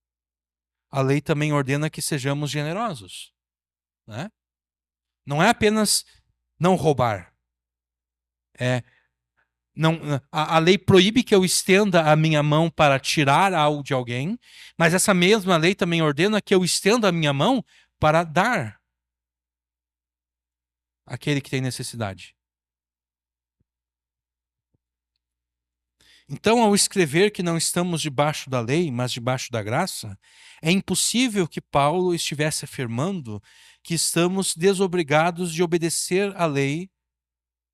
A lei também ordena que sejamos generosos, né? Não é apenas não roubar. Não, a lei proíbe que eu estenda a minha mão para tirar algo de alguém, mas essa mesma lei também ordena que eu estenda a minha mão para dar àquele que tem necessidade. Então, ao escrever que não estamos debaixo da lei, mas debaixo da graça, é impossível que Paulo estivesse afirmando que estamos desobrigados de obedecer à lei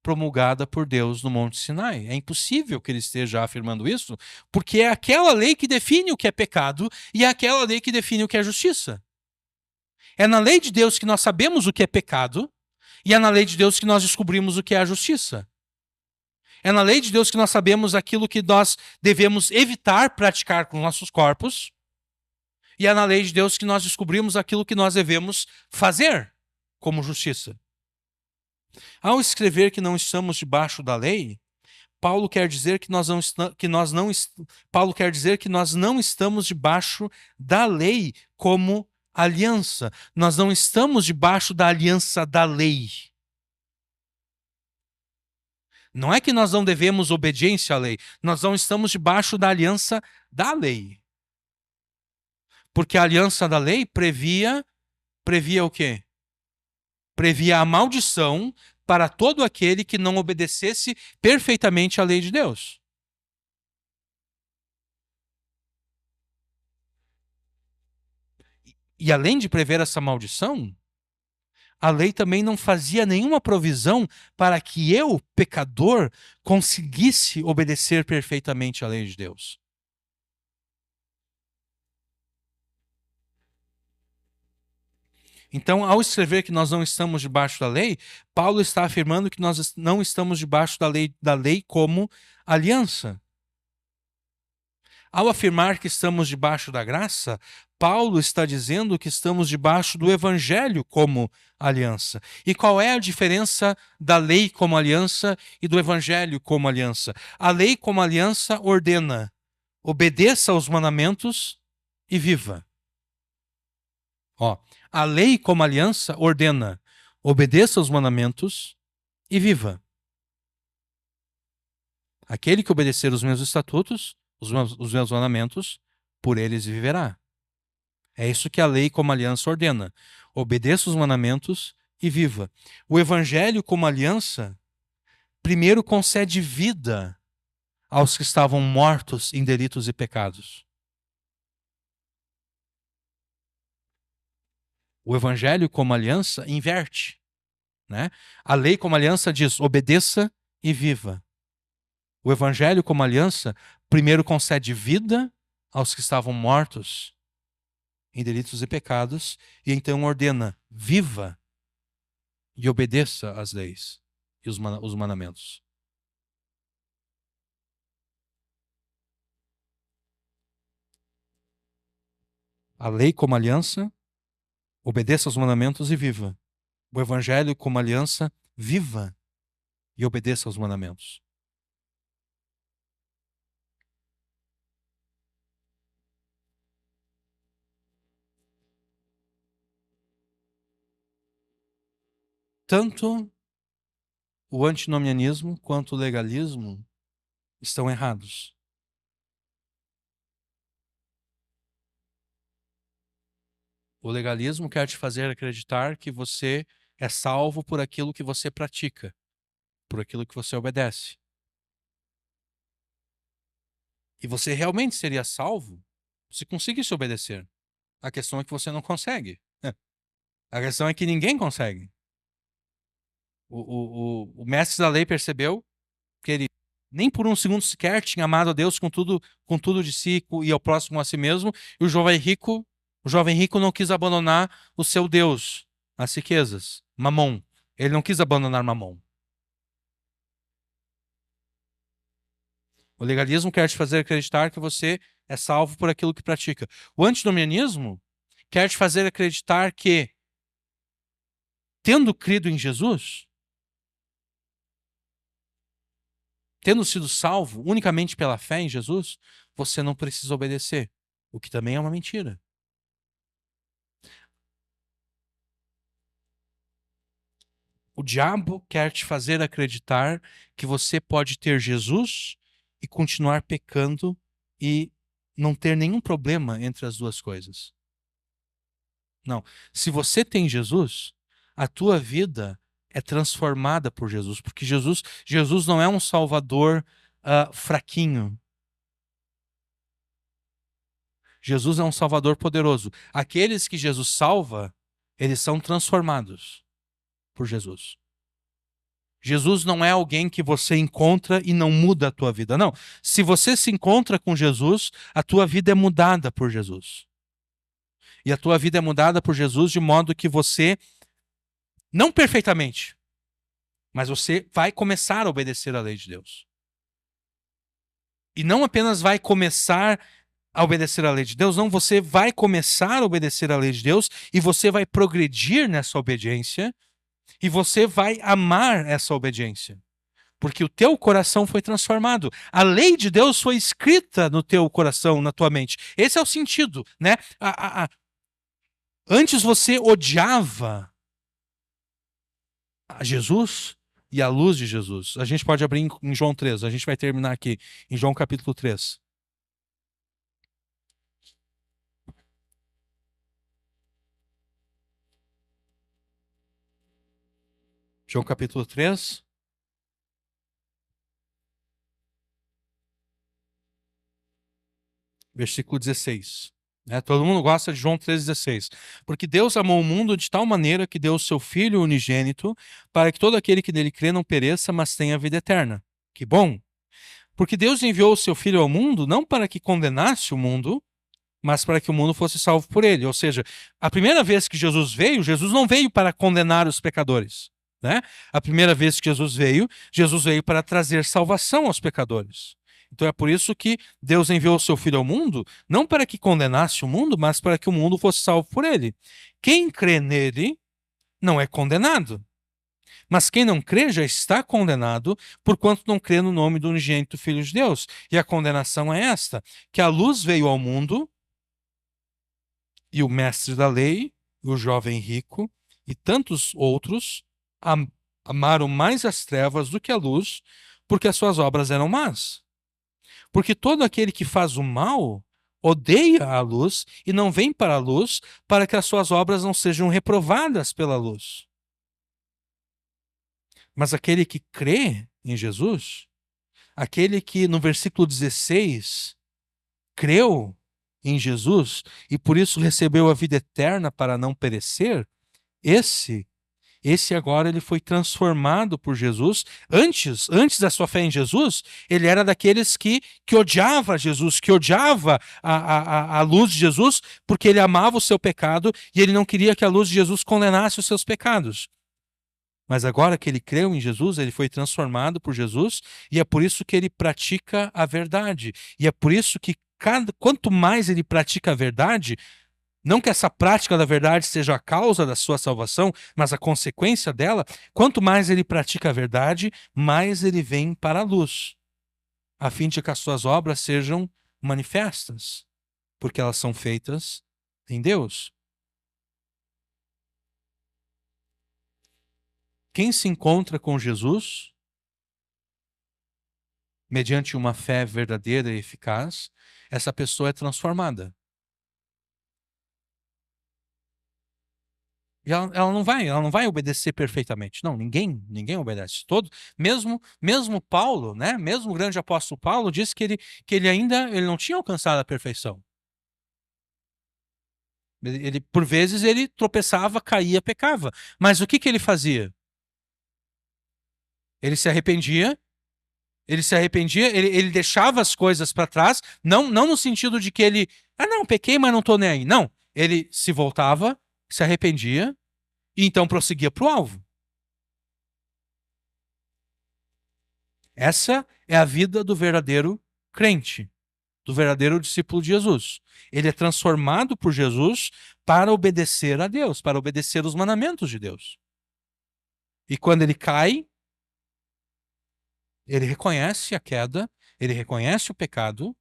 promulgada por Deus no Monte Sinai. É impossível que ele esteja afirmando isso, porque é aquela lei que define o que é pecado e é aquela lei que define o que é justiça. É na lei de Deus que nós sabemos o que é pecado e é na lei de Deus que nós descobrimos o que é a justiça. É na lei de Deus que nós sabemos aquilo que nós devemos evitar praticar com nossos corpos e é na lei de Deus que nós descobrimos aquilo que nós devemos fazer como justiça. Ao escrever que não estamos debaixo da lei, Paulo quer dizer que Paulo quer dizer que nós não estamos debaixo da lei como aliança. Nós não estamos debaixo da aliança da lei. Não é que nós não devemos obediência à lei, nós não estamos debaixo da aliança da lei. Porque a aliança da lei previa o quê? Previa a maldição para todo aquele que não obedecesse perfeitamente à lei de Deus. E além de prever essa maldição, a lei também não fazia nenhuma provisão para que eu, pecador, conseguisse obedecer perfeitamente à lei de Deus. Então, ao escrever que nós não estamos debaixo da lei, Paulo está afirmando que nós não estamos debaixo da lei como aliança. Ao afirmar que estamos debaixo da graça, Paulo está dizendo que estamos debaixo do evangelho como aliança. E qual é a diferença da lei como aliança e do evangelho como aliança? A lei como aliança ordena: obedeça aos mandamentos e viva. Ó, a lei como aliança ordena: obedeça aos mandamentos e viva. Aquele que obedecer os meus estatutos, os meus mandamentos, por eles viverá. É isso que a lei como aliança ordena. Obedeça os mandamentos e viva. O evangelho como aliança, primeiro concede vida aos que estavam mortos em delitos e pecados. O evangelho como aliança inverte, né? A lei como aliança diz: obedeça e viva. O evangelho como aliança primeiro concede vida aos que estavam mortos em delitos e pecados, e então ordena: viva e obedeça às leis e os mandamentos. A lei como aliança, obedeça aos mandamentos e viva. O evangelho como aliança, viva e obedeça aos mandamentos. Tanto o antinomianismo quanto o legalismo estão errados. O legalismo quer te fazer acreditar que você é salvo por aquilo que você pratica, por aquilo que você obedece. E você realmente seria salvo se conseguisse obedecer. A questão é que você não consegue. A questão é que ninguém consegue. O mestre da lei percebeu que ele nem por um segundo sequer tinha amado a Deus com tudo de si e ao próximo a si mesmo. E o jovem rico não quis abandonar o seu Deus, as riquezas, Mamon. Ele não quis abandonar Mamon. O legalismo quer te fazer acreditar que você é salvo por aquilo que pratica. O antinomianismo quer te fazer acreditar que, tendo crido em Jesus, tendo sido salvo unicamente pela fé em Jesus, você não precisa obedecer, o que também é uma mentira. O diabo quer te fazer acreditar que você pode ter Jesus e continuar pecando e não ter nenhum problema entre as duas coisas. Não. Se você tem Jesus, a tua vida é transformada por Jesus, porque Jesus não é um salvador fraquinho. Jesus é um salvador poderoso. Aqueles que Jesus salva, eles são transformados por Jesus. Jesus não é alguém que você encontra e não muda a tua vida. Não. Se você se encontra com Jesus, a tua vida é mudada por Jesus. E a tua vida é mudada por Jesus de modo que você, não perfeitamente, mas você vai começar a obedecer à lei de Deus. E não apenas vai começar a obedecer à lei de Deus, não, você vai começar a obedecer à lei de Deus e você vai progredir nessa obediência e você vai amar essa obediência. Porque o teu coração foi transformado. A lei de Deus foi escrita no teu coração, na tua mente. Esse é o sentido, né? Antes você odiava a Jesus e a luz de Jesus. A gente pode abrir em João 3. A gente vai terminar aqui em João capítulo 3. João capítulo 3. Versículo 16. Todo mundo gosta de João 3,16. Porque Deus amou o mundo de tal maneira que deu o seu Filho unigênito para que todo aquele que nele crê não pereça, mas tenha vida eterna. Que bom! Porque Deus enviou o seu Filho ao mundo não para que condenasse o mundo, mas para que o mundo fosse salvo por ele. Ou seja, a primeira vez que Jesus não veio para condenar os pecadores. A primeira vez que Jesus veio para trazer salvação aos pecadores. Então é por isso que Deus enviou o seu Filho ao mundo, não para que condenasse o mundo, mas para que o mundo fosse salvo por ele. Quem crê nele não é condenado. Mas quem não crê já está condenado, porquanto não crê no nome do unigênito Filho de Deus. E a condenação é esta: que a luz veio ao mundo, e o mestre da lei, o jovem rico e tantos outros amaram mais as trevas do que a luz, porque as suas obras eram más. Porque todo aquele que faz o mal odeia a luz e não vem para a luz, para que as suas obras não sejam reprovadas pela luz. Mas aquele que crê em Jesus, aquele que no versículo 16 creu em Jesus e por isso recebeu a vida eterna para não perecer, esse agora ele foi transformado por Jesus. Antes da sua fé em Jesus, ele era daqueles que odiava Jesus, que odiava a luz de Jesus, porque ele amava o seu pecado e ele não queria que a luz de Jesus condenasse os seus pecados. Mas agora que ele creu em Jesus, ele foi transformado por Jesus e é por isso que ele pratica a verdade. E é por isso que quanto mais ele pratica a verdade, não que essa prática da verdade seja a causa da sua salvação, mas a consequência dela, quanto mais ele pratica a verdade, mais ele vem para a luz, a fim de que as suas obras sejam manifestas, porque elas são feitas em Deus. Quem se encontra com Jesus, mediante uma fé verdadeira e eficaz, essa pessoa é transformada. E ela não vai obedecer perfeitamente. Não, ninguém obedece. Mesmo Paulo, né? Mesmo o grande apóstolo Paulo disse que ele não tinha alcançado a perfeição. Por vezes ele tropeçava, caía, pecava. Mas o que ele fazia? Ele se arrependia, ele deixava as coisas para trás, não no sentido de que ele, não, pequei, mas não estou nem aí. Não, ele se voltava, se arrependia e então prosseguia para o alvo. Essa é a vida do verdadeiro crente, do verdadeiro discípulo de Jesus. Ele é transformado por Jesus para obedecer a Deus, para obedecer os mandamentos de Deus. E quando ele cai, ele reconhece a queda, ele reconhece o pecado,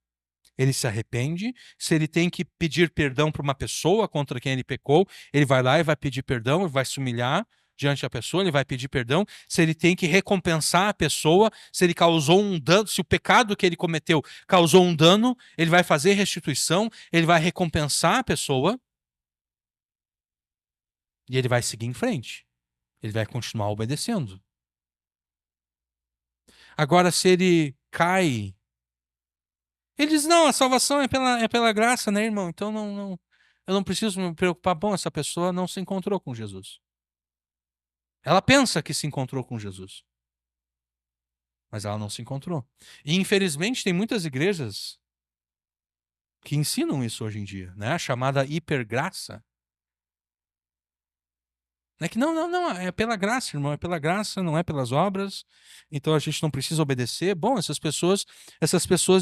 ele se arrepende. Se ele tem que pedir perdão para uma pessoa contra quem ele pecou, ele vai lá e vai pedir perdão, ele vai se humilhar diante da pessoa, ele vai pedir perdão. Se ele tem que recompensar a pessoa, se ele causou um dano, se o pecado que ele cometeu causou um dano, ele vai fazer restituição, ele vai recompensar a pessoa e ele vai seguir em frente. Ele vai continuar obedecendo. Agora, se ele cai, ele diz: não, a salvação é pela graça, né, irmão? Então eu não preciso me preocupar. Bom, essa pessoa não se encontrou com Jesus. Ela pensa que se encontrou com Jesus, mas ela não se encontrou. E infelizmente tem muitas igrejas que ensinam isso hoje em dia, né? A chamada hipergraça. É que não, é pela graça, irmão, é pela graça, não é pelas obras. Então a gente não precisa obedecer. Bom, essas pessoas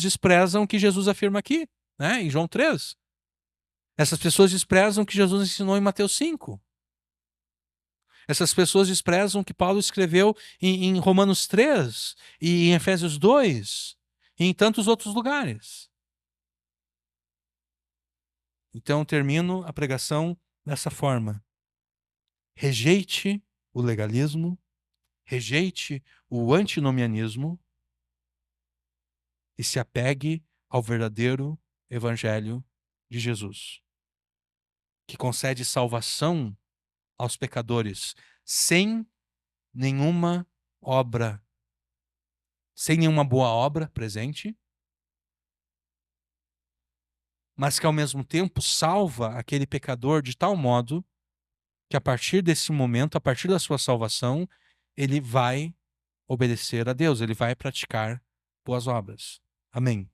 desprezam o que Jesus afirma aqui, né? Em João 3. Essas pessoas desprezam o que Jesus ensinou em Mateus 5. Essas pessoas desprezam o que Paulo escreveu em Romanos 3 e em Efésios 2 e em tantos outros lugares. Então termino a pregação dessa forma. Rejeite o legalismo, rejeite o antinomianismo e se apegue ao verdadeiro evangelho de Jesus, que concede salvação aos pecadores sem nenhuma obra, sem nenhuma boa obra presente, mas que ao mesmo tempo salva aquele pecador de tal modo que a partir desse momento, a partir da sua salvação, ele vai obedecer a Deus, ele vai praticar boas obras. Amém.